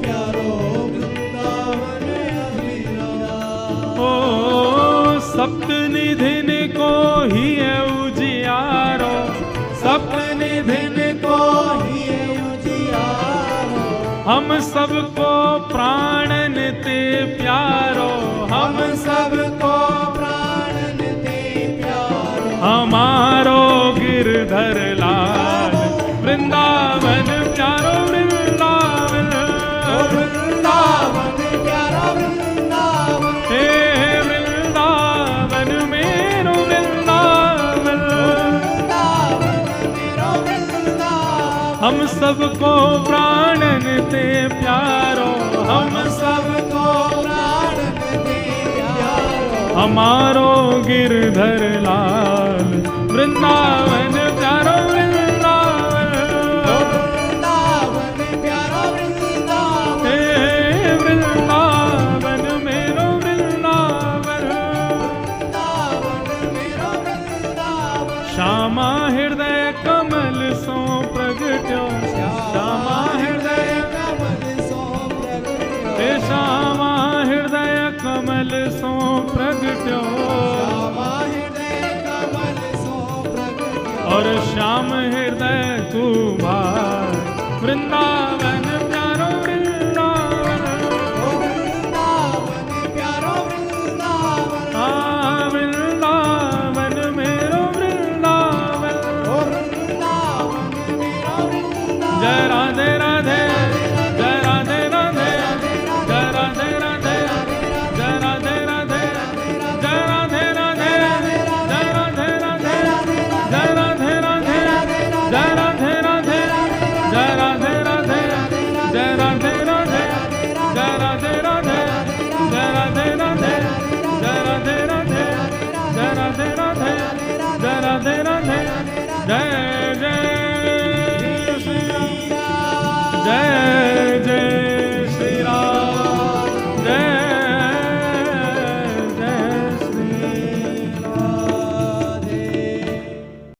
प्यारो वृंदावन अभिराम।
ओ सप्त निधिन को ही है उजियारो, सप्त निधिन को
ही उजियारो,
हम सबको प्राणन ते प्यारो,
हम सबको प्राणन ते प्यारो।
हमारो गिरधर लाल वृंदावन प्यारो वृंदावन,
वृंदावन प्यारो वृंदावन,
हे वृंदावन मेरो वृंदावन,
वृंदावन मेरो वृंदावन।
हम सबको प्राणन ते प्यारो, हम
सबको प्राणन ते प्यारो।
हमारो गिरधर लाल वृंदावन प्यारो वृंदावन,
वृंदावन प्यारो वृंदावन,
हे वृंदावन मेरो वृंदावन,
वृंदावन मेरो वृंदावन।
श्यामा हृदय कमल सो प्रगट्यो, श्यामा हृदय
कमल सो प्रगट्यो,
हे श्यामा हृदय कमल सो प्रगट्यो,
श्यामा हृदय कमल सो प्रगट्यो।
और श्याम हृदय तू भार वृंदावन